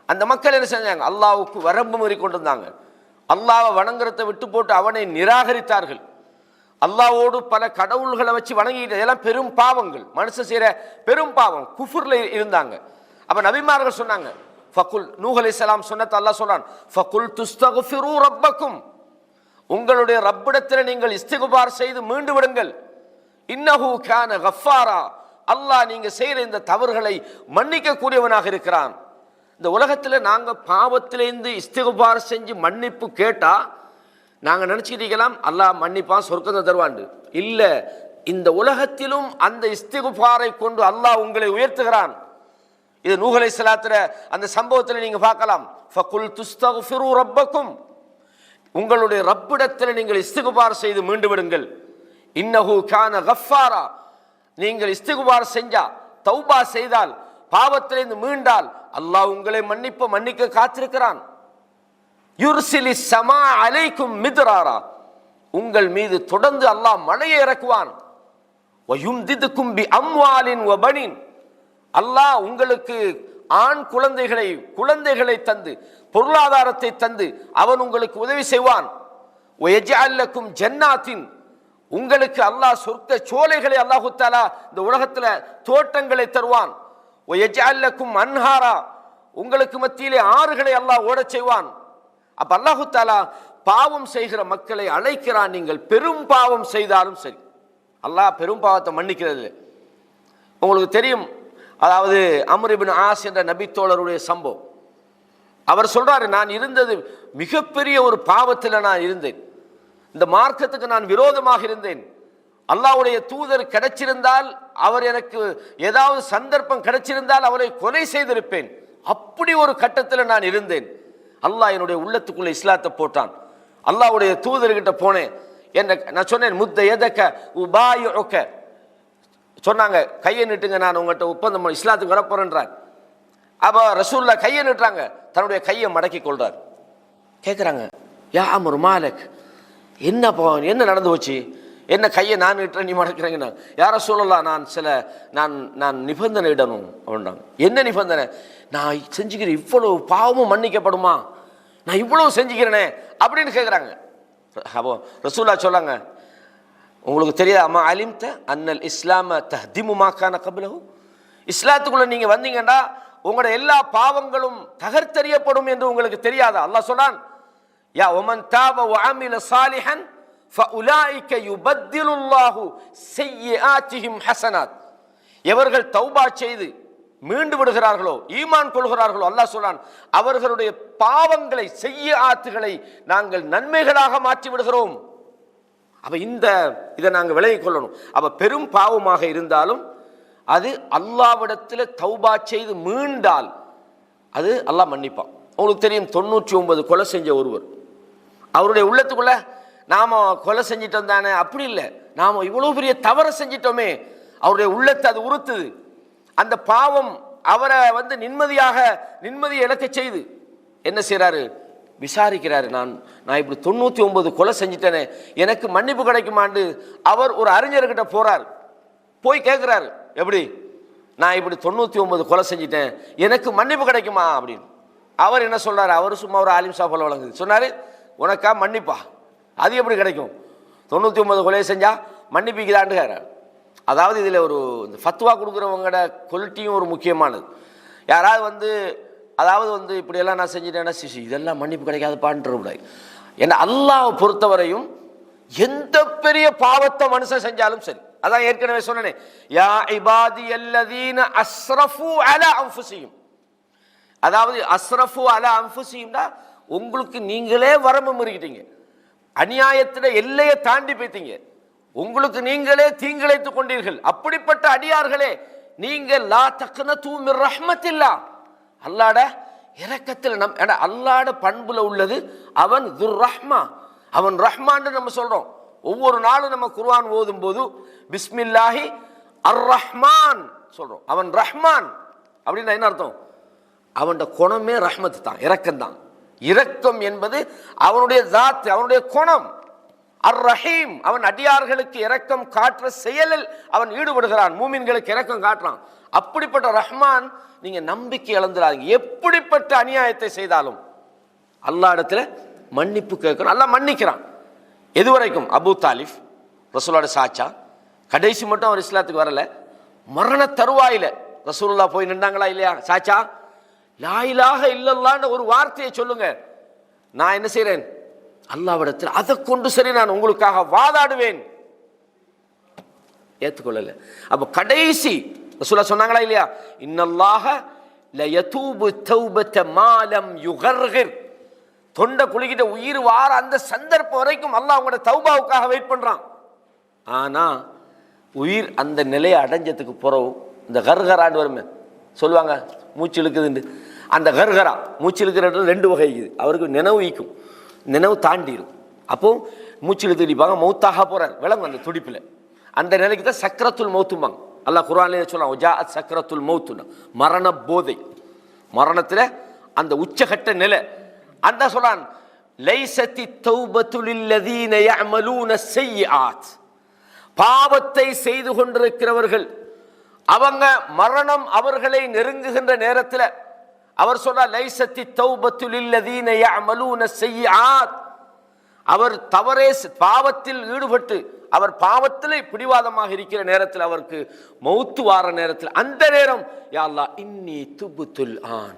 அந்த மக்கள் என்ன செஞ்சாங்க, அல்லாஹ்வுக்கு வரம்பு மீறி கொண்டிருந்தாங்க, அல்லாஹ்வை வணங்குறதை விட்டு போட்டு அவனை நிராகரித்தார்கள், அல்லாஹ்வோடு பல கடவுள்களை வச்சு வணங்கிட்டு, இதெல்லாம் பெரும் பாவங்கள், மனுஷன் செய்கிற பெரும் பாவம், குஃப்ர்ல இருந்தாங்க. அப்போ நபிமார்கள் சொன்னாங்க, ஃபகுல், நூஹ் அலைஹிஸ்ஸலாம் சொன்னதை அல்லாஹ் சொல்றான், ஃபகுல் துஸ்தக்ஃபிரு ரப்பக்கும், உங்களுடைய ரப்பிடத்தில் நீங்கள் இஸ்திக்பார் செய்து மீண்டு விடுங்கள், இன்னஹு கான கஃபாரா, அல்லாஹ் நீங்க செய்கிற இந்த தவறுகளை மன்னிக்க கூடியவனாக இருக்கிறான். இந்த உலகத்தில் நாங்கள் பாவத்திலேருந்து இஸ்திக்பார் செஞ்சு மன்னிப்பு கேட்டா நாங்கள் நினச்சிக்கிட்டு இருக்கலாம் அல்லாஹ் மன்னிப்பான் சொர்க்கத்தை தருவான். இல்லை, இந்த உலகத்திலும் அந்த இஸ்திக்பாரை கொண்டு அல்லாஹ் உங்களை உயர்த்துகிறான். இது நூஹ் அலைஹிஸ்ஸலாத்துல அந்த சம்பவத்தில் நீங்க பார்க்கலாம். ஃபகுல் துஸ்தக்ஃபிரு ரப்பக்கும், உங்களுடைய ரப்பிடத்தில் நீங்கள் இஸ்திக்பார் செய்து மீண்டு விடுங்கள், இன்னஹு கான கஃபாரா, நீங்கள் இஸ்திக்பார் செஞ்சா, தௌபா செய்தால், பாவத்திலிருந்து மீண்டால் அல்லாஹ் உங்களை மன்னிக்க காத்திருக்கிறான். யுர்சிலி ஸமா அலைக்கும் மித்ராரா, உங்கள் மீது தொடர்ந்து அல்லாஹ் மழையை இறக்குவான். வயும்திதுக்கும் பி அம்வாலின் வ பனீன், அல்லாஹ் உங்களுக்கு ஆண் குழந்தைகளை தந்து, பொருளாதாரத்தை தந்து அவன் உங்களுக்கு உதவி செய்வான். வயஜ்அல் லக்கும் ஜன்னாத்தின், உங்களுக்கு அல்லாஹ் சொர்க்க சோலைகளை அல்லாஹு தஆலா இந்த உலகத்தில் தோட்டங்களை தருவான். வயஜ்அல் லக்கும் அன்ஹாரா, உங்களுக்கு மத்தியிலே ஆறுகளை அல்லாஹ் ஓடச் செய்வான். அப்ப அல்லாஹு தஆலா பாவம் செய்கிற மக்களை அழைக்கிறான், நீங்கள் பெரும் பாவம் செய்தாலும் சரி, அல்லாஹ் பெரும் பாவத்தை மன்னிக்கிறது. உங்களுக்கு தெரியும், அதாவது அம்ர் இப்னு ஆஸ் என்ற நபித்தோழருடைய சம்பவம். அவர் சொல்றாரு, நான் இருந்தது மிகப்பெரிய ஒரு பாவத்தில் நான் இருந்தேன், இந்த மார்க்கத்துக்கு நான் விரோதமாக இருந்தேன், அல்லாஹ்வுடைய தூதர் கிடைச்சிருந்தால், அவர் எனக்கு ஏதாவது சந்தர்ப்பம் கிடைச்சிருந்தால் அவரை கொலை செய்திருப்பேன், அப்படி ஒரு கட்டத்தில் நான் இருந்தேன். அல்லாஹ் என்னுடைய உள்ளத்துக்குள்ள இஸ்லாத்தை போட்டான். அல்லாஹ்வுடைய தூதர்கிட்ட போனேன், நான் சொன்னேன், முத்த எதக்க உபாயுக்க, சொன்னாங்க கையை நிட்டுங்க, நான் உங்கள்கிட்ட ஒப்பந்தம் இஸ்லாத்துக்கு வரப்போறேன்றார். அப்போ ரசூல்லா கையை நிட்டுறாங்க, தன்னுடைய கையை மடக்கி கொள்றார். கேட்குறாங்க, யா அம்ர் மாலக், என்ன நடந்து போச்சு, என்ன கையை நான் நிட்டுறேன் நீ மடக்கிறேங்க. யார சொல்லலாம், நான் நிபந்தனை இடணும் அப்படின்றாங்க. என்ன நிபந்தனை, நான் செஞ்சுக்கிறேன் இவ்வளவு பாவமும் மன்னிக்கப்படுமா, நான் இவ்வளவு செஞ்சுக்கிறேனே அப்படின்னு கேட்குறாங்க. அப்போ ரசூல்லா சொல்லாங்க, உங்களுக்கு தெரியாத அம்மா அலிம்த அன்னல் இஸ்லாம தஹ்திமு மா கான கப்லஹு, இஸ்லாத்துக்குள்ள நீங்க வந்தீங்கன்னா உங்களோட எல்லா பாவங்களும் தகர்த்தெறியப்படும் என்று உங்களுக்கு தெரியாதா? அல்லாஹ் சொன்னான், யா ஒமன் தாப வ அமில சாலிஹன் ஃபஉலாயிக யுபத்திலுல்லாஹு ஸய்யிஆத்திஹிம் ஹஸனாத், எவர்கள் தௌபா செய்து மீண்டு விடுகிறார்களோ, ஈமான் கொள்கிறார்களோ, அல்லாஹ் சொன்னான், அவர்களுடைய பாவங்களை ஸய்யிஆத்துகளை நாங்கள் நன்மைகளாக மாற்றி விடுகிறோம். அப்ப இதை நாங்கள் விலகிக் கொள்ளணும். அப்ப பெரும் பாவமாக இருந்தாலும் அது அல்லாஹ்விடத்தில் தௌபா செய்து மீண்டால் அது அல்லாஹ் மன்னிப்பான். உங்களுக்கு தெரியும், 99 கொலை செஞ்ச ஒருவர், அவருடைய உள்ளத்துக்குள்ள நாம கொலை செஞ்சிட்டோம் தானே, அப்படி இல்லை, நாம இவ்வளவு பெரிய தவறை செஞ்சிட்டோமே, அவருடைய உள்ளத்தை அது உறுத்துது. அந்த பாவம் அவரை வந்து நிம்மதியை இழக்க செய்து என்ன செய்யறாரு, விசாரிக்கிறாரு. நான் இப்படி 99 கொலை செஞ்சிட்டேனே, எனக்கு மன்னிப்பு கிடைக்குமான்னு அவர் ஒரு அறிஞர்கிட்ட போறாரு. போய் கேட்கிறாரு, எப்படி நான் இப்படி 99 கொலை செஞ்சிட்டேன், எனக்கு மன்னிப்பு கிடைக்குமா அப்படின்னு. அவர் என்ன சொல்றாரு, அவர் சும்மா ஒரு ஆலிம் சாஃபல் வழங்குது சொன்னாரு, உனக்கா மன்னிப்பா, அது எப்படி கிடைக்கும், 99 கொலையை செஞ்சா மன்னிப்பிக்குதாண்டுகிறார். அதாவது இதில் ஒரு ஃபத்வா கொடுக்குறவங்களோட குவாலிட்டியும் ஒரு முக்கியமானது. யாராவது வந்து இப்படியெல்லாம் நான் செஞ்சுட்டேன்னா இதெல்லாம் மன்னிப்பு கிடைக்காதுப்பான்ற கூடாது. ஏன்னா அல்லாஹ் பொறுத்தவரையும் எந்த பெரிய பாவத்தை மனுஷன் செஞ்சாலும் சரி, அதான் ஏற்கனவே சொன்னேனே, யா இபாதியல்லதீன அஸ்ரஃபு அலா அன்ஃபுஸிஹிம், அதாவது அஸ்ரஃபு அலா அன்ஃபுஸிஹிம்னா உங்களுக்கு நீங்களே வரம்பு மீறிட்டீங்க, அநியாயத்தில் எல்லையை தாண்டி போய்த்தீங்க, உங்களுக்கு நீங்களே தீங்கிழைத்துக் கொண்டீர்கள். அப்படிப்பட்ட அடியார்களே நீங்கள் லா தக்னது மிர் ரஹ்மத்தில்லாஹ், அல்லாஹ்ட இரக்கத்தில் அல்லாஹ்ட பண்புல உள்ளது அவன் துர் ரஹ்மா, அவன் ரஹ்மான்னு நம்ம சொல்றோம். ஒவ்வொரு நாளும் நம்ம குர்ஆன் ஓதும் போது பிஸ்மில்லாஹி அர் ரஹ்மான் சொல்றோம். அவன் ரஹ்மான் அப்படின்னா என்ன அர்த்தம், அவனோட குணமே ரஹ்மத்து தான், இரக்கம் தான். இரக்கம் என்பது அவனுடைய ஜாத், அவனுடைய குணம். அர் ரஹீம், அவன் அடியார்களுக்கு இரக்கம் காட்டுற செயலில் அவன் ஈடுபடுகிறான், மூமின்களுக்கு இரக்கம் காட்டுறான். அப்படிப்பட்ட ரஹ்மான், நீங்க நம்பிக்கை இழந்துடாதீங்க. எப்படிப்பட்ட அநியாயத்தை செய்தாலும் அல்லாஹ் இடத்துல மன்னிப்பு கேட்கணும், அல்லாஹ் மன்னிக்கிறான். எதுவரைக்கும் அபூ தாலிப் ரசூலோட சாச்சா, கடைசி மட்டும் அவர் இஸ்லாத்துக்கு வரல, மரண தருவாயில ரசூலுல்லாஹ் போய் நின்றாங்களா இல்லையா, சாச்சா லா இலாஹ இல்லல்லாஹ்ன்ற ஒரு வார்த்தையை சொல்லுங்க, நான் என்ன செய்றேன் அல்லாஹ்விடத்தில் அதை கொண்டு சரி நான் உங்களுக்காக வாதாடுவேன். ஏத்துக்கொள்ளல. அப்ப கடைசி ரசூலுல்லாஹ் சொன்னாங்களா இல்லையா, இன்னல்லாஹ லயதூபு தௌபத மா லம் யுகர்கிர், தொண்டை குலுக்கிட்ட உயிர் வார அந்த சந்தர்ப்பம் வரைக்கும் அல்லாஹ் உங்களோட தௌபாவுக்காக வெயிட் பண்றான். ஆனா உயிர் அந்த நிலையை அடைஞ்சதுக்கு பிறகு இந்த கர்கரான்னு வருமே சொல்லுவாங்க, மூச்சு இழுக்குதுண்டு, அந்த கர்கரா மூச்சு இழுக்கிற 2 வகை இருக்குது. அவருக்கு நினைவு ஈக்கும், நினைவு தாண்டிடும். அப்போ மூச்சு இழுத்து இடிப்பாங்க, மௌத்தாக போறார் விளங்கும் அந்த துடிப்பில். அந்த நிலைக்கு தான் சக்கரத்துல் மௌத்தும்பாங்க. அல்லாஹ் குர்ஆன்லயே சொல்றான், வஜாஅத் சக்கரத்துல் மௌத்துனா, மரண போதை, மரணத்தில் அந்த உச்சகட்ட நிலை. அந்த சொல்றான், லைஸத்தி தௌபத்து லில்லதீன யஅமலூன ஸய்யிஆத், பாவத்தை செய்து கொண்டிருக்கிறவர்கள் அவங்க மரணம் அவர்களை நெருங்குகின்ற நேரத்தில் அவர் சொல்றார், லைஸத்தி தௌபத்து லில்லதீன யஅமலூன ஸய்யிஆத், அவர் தவறே பாவத்தில் ஈடுபட்டு அவர் பாவத்திலே பிடிவாதமாக இருக்கிற நேரத்தில், அவருக்கு மௌத்து வார நேரத்தில், அந்த நேரம் யா அல்லாஹ் இன்னி துபுத்துல் ஆன்,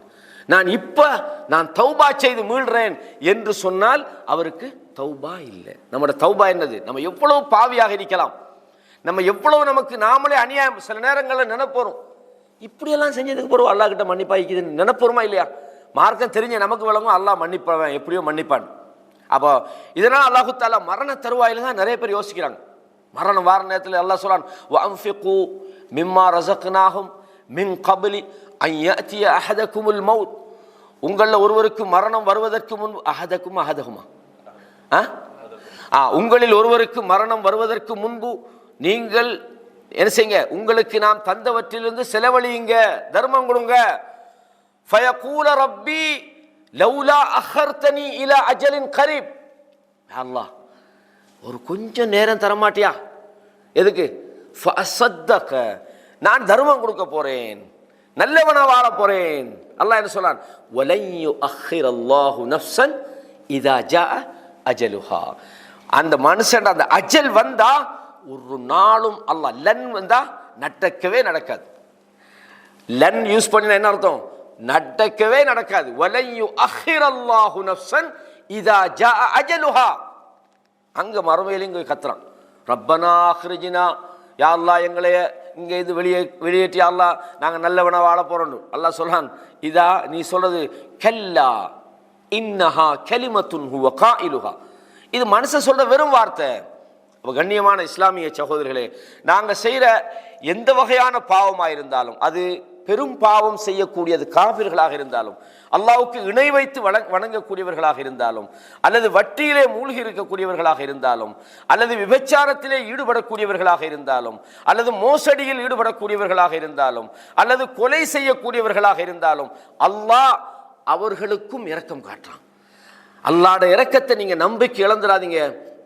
நான் தௌபா செய்து மீள்றேன் என்று சொன்னால் அவருக்கு தௌபா இல்லை. நம்மளோட தௌபா என்னது, நம்ம எவ்வளவு பாவியாக இருக்கலாம், நம்ம எவ்வளவு நமக்கு நாமளே அநியாயம் சில நேரங்களில் நினைப்போம், இப்படியெல்லாம் செஞ்சதுக்கு பிறகு அல்லாஹ் கிட்ட மன்னிப்பாய்க்குதுன்னு நினைப்போமா இல்லையா. மார்க்கம் தெரிஞ்ச நமக்கு விளங்கும், அல்லாஹ் மன்னிப்பவன், எப்படியோ மன்னிப்பான். அப்போ இதனால் அல்லாஹு தஆலா மரண தருவாயில தான் நிறைய பேர் யோசிக்கிறாங்க. மரணம் வார நேரத்தில் அல்லாஹ் சொல்றான், வஅன்ஃபிகு மிம்மா ரஸக்னாஹும் மின் கப்லி அன் யஅதிய அஹதகுமுல் மௌத், உங்களில் ஒருவருக்கு மரணம் வருவதற்கு முன்பு, அஹதகுமா உங்களில் ஒருவருக்கு மரணம் வருவதற்கு முன்பு நீங்கள் என்ன செய்யுங்க, உங்களுக்கு நாம் தந்தவற்றிலிருந்து செலவழியுங்க, தர்மம் கொடுங்க. ஃபயகூல ரப்பி லௌலா அஹர்தனி இலா அஜலின் கரீப், அல்லாஹ் ஒரு கொஞ்சம் நேரம் தரமாட்டியா, எதுக்கு, ஃபஅஸத்தக, நான் தர்மம் கொடுக்க போறேன், நல்லவனா வாழ போறேன். அல்லாஹ் என்ன சொல்றான், வலன் யுஅஹிரல்லாஹு நஃப்ஸன் இதா ஜாஅ அஜலுஹா, அந்த மனுஷன் அந்த அஜல் வந்தா ஒரு நாளும் அல்லாஹ் லன் வந்தா நடக்கவே நடக்காது. லன் யூஸ் பண்ணினா என்ன அர்த்தம், நடக்கவே நடக்காது. வலன் யுஅஹிரல்லாஹு நஃப்ஸன் இதா ஜாஅ அஜலுஹா, அங்க மறுமையில இங்க கத்துறான், ரப்பனா அஹ்ரிஜ்னா, யா அல்லாஹ் எங்களை இங்க இது வெளியேற்றி அல்லாஹ் நாங்க நல்லவனா வாழ போறோம். அல்லாஹ் சொல்றான், இதா நீ சொல்றது கல்லா இன்னஹா கலிமத்துன் ஹுவ காயிலுஹா, இது மனுஷன் சொல்ற வெறும் வார்த்தை. கண்ணியமான இஸ்லாமிய சகோதரர்களே, நாங்க செய்யற எந்த வகையான பாவமா இருந்தாலும், அது பெரும் பாவம் செய்யக்கூடியது காபிர்களாக இருந்தாலும், அல்லாஹ்வுக்கு இணை வைத்து வணங்கக்கூடியவர்களாக இருந்தாலும், அல்லது வட்டியிலே மூழ்கி இருக்கக்கூடியவர்களாக இருந்தாலும், அல்லது விபச்சாரத்திலே ஈடுபடக்கூடியவர்களாக இருந்தாலும், அல்லது மோசடியில் ஈடுபடக்கூடியவர்களாக இருந்தாலும், அல்லது கொலை செய்யக்கூடியவர்களாக இருந்தாலும், அல்லாஹ் அவர்களுக்கும் இரக்கம் காட்டுறான். அல்லாஹ்வுடைய இரக்கத்தை நீங்க நம்பிக்கை இழந்துடாதீங்க,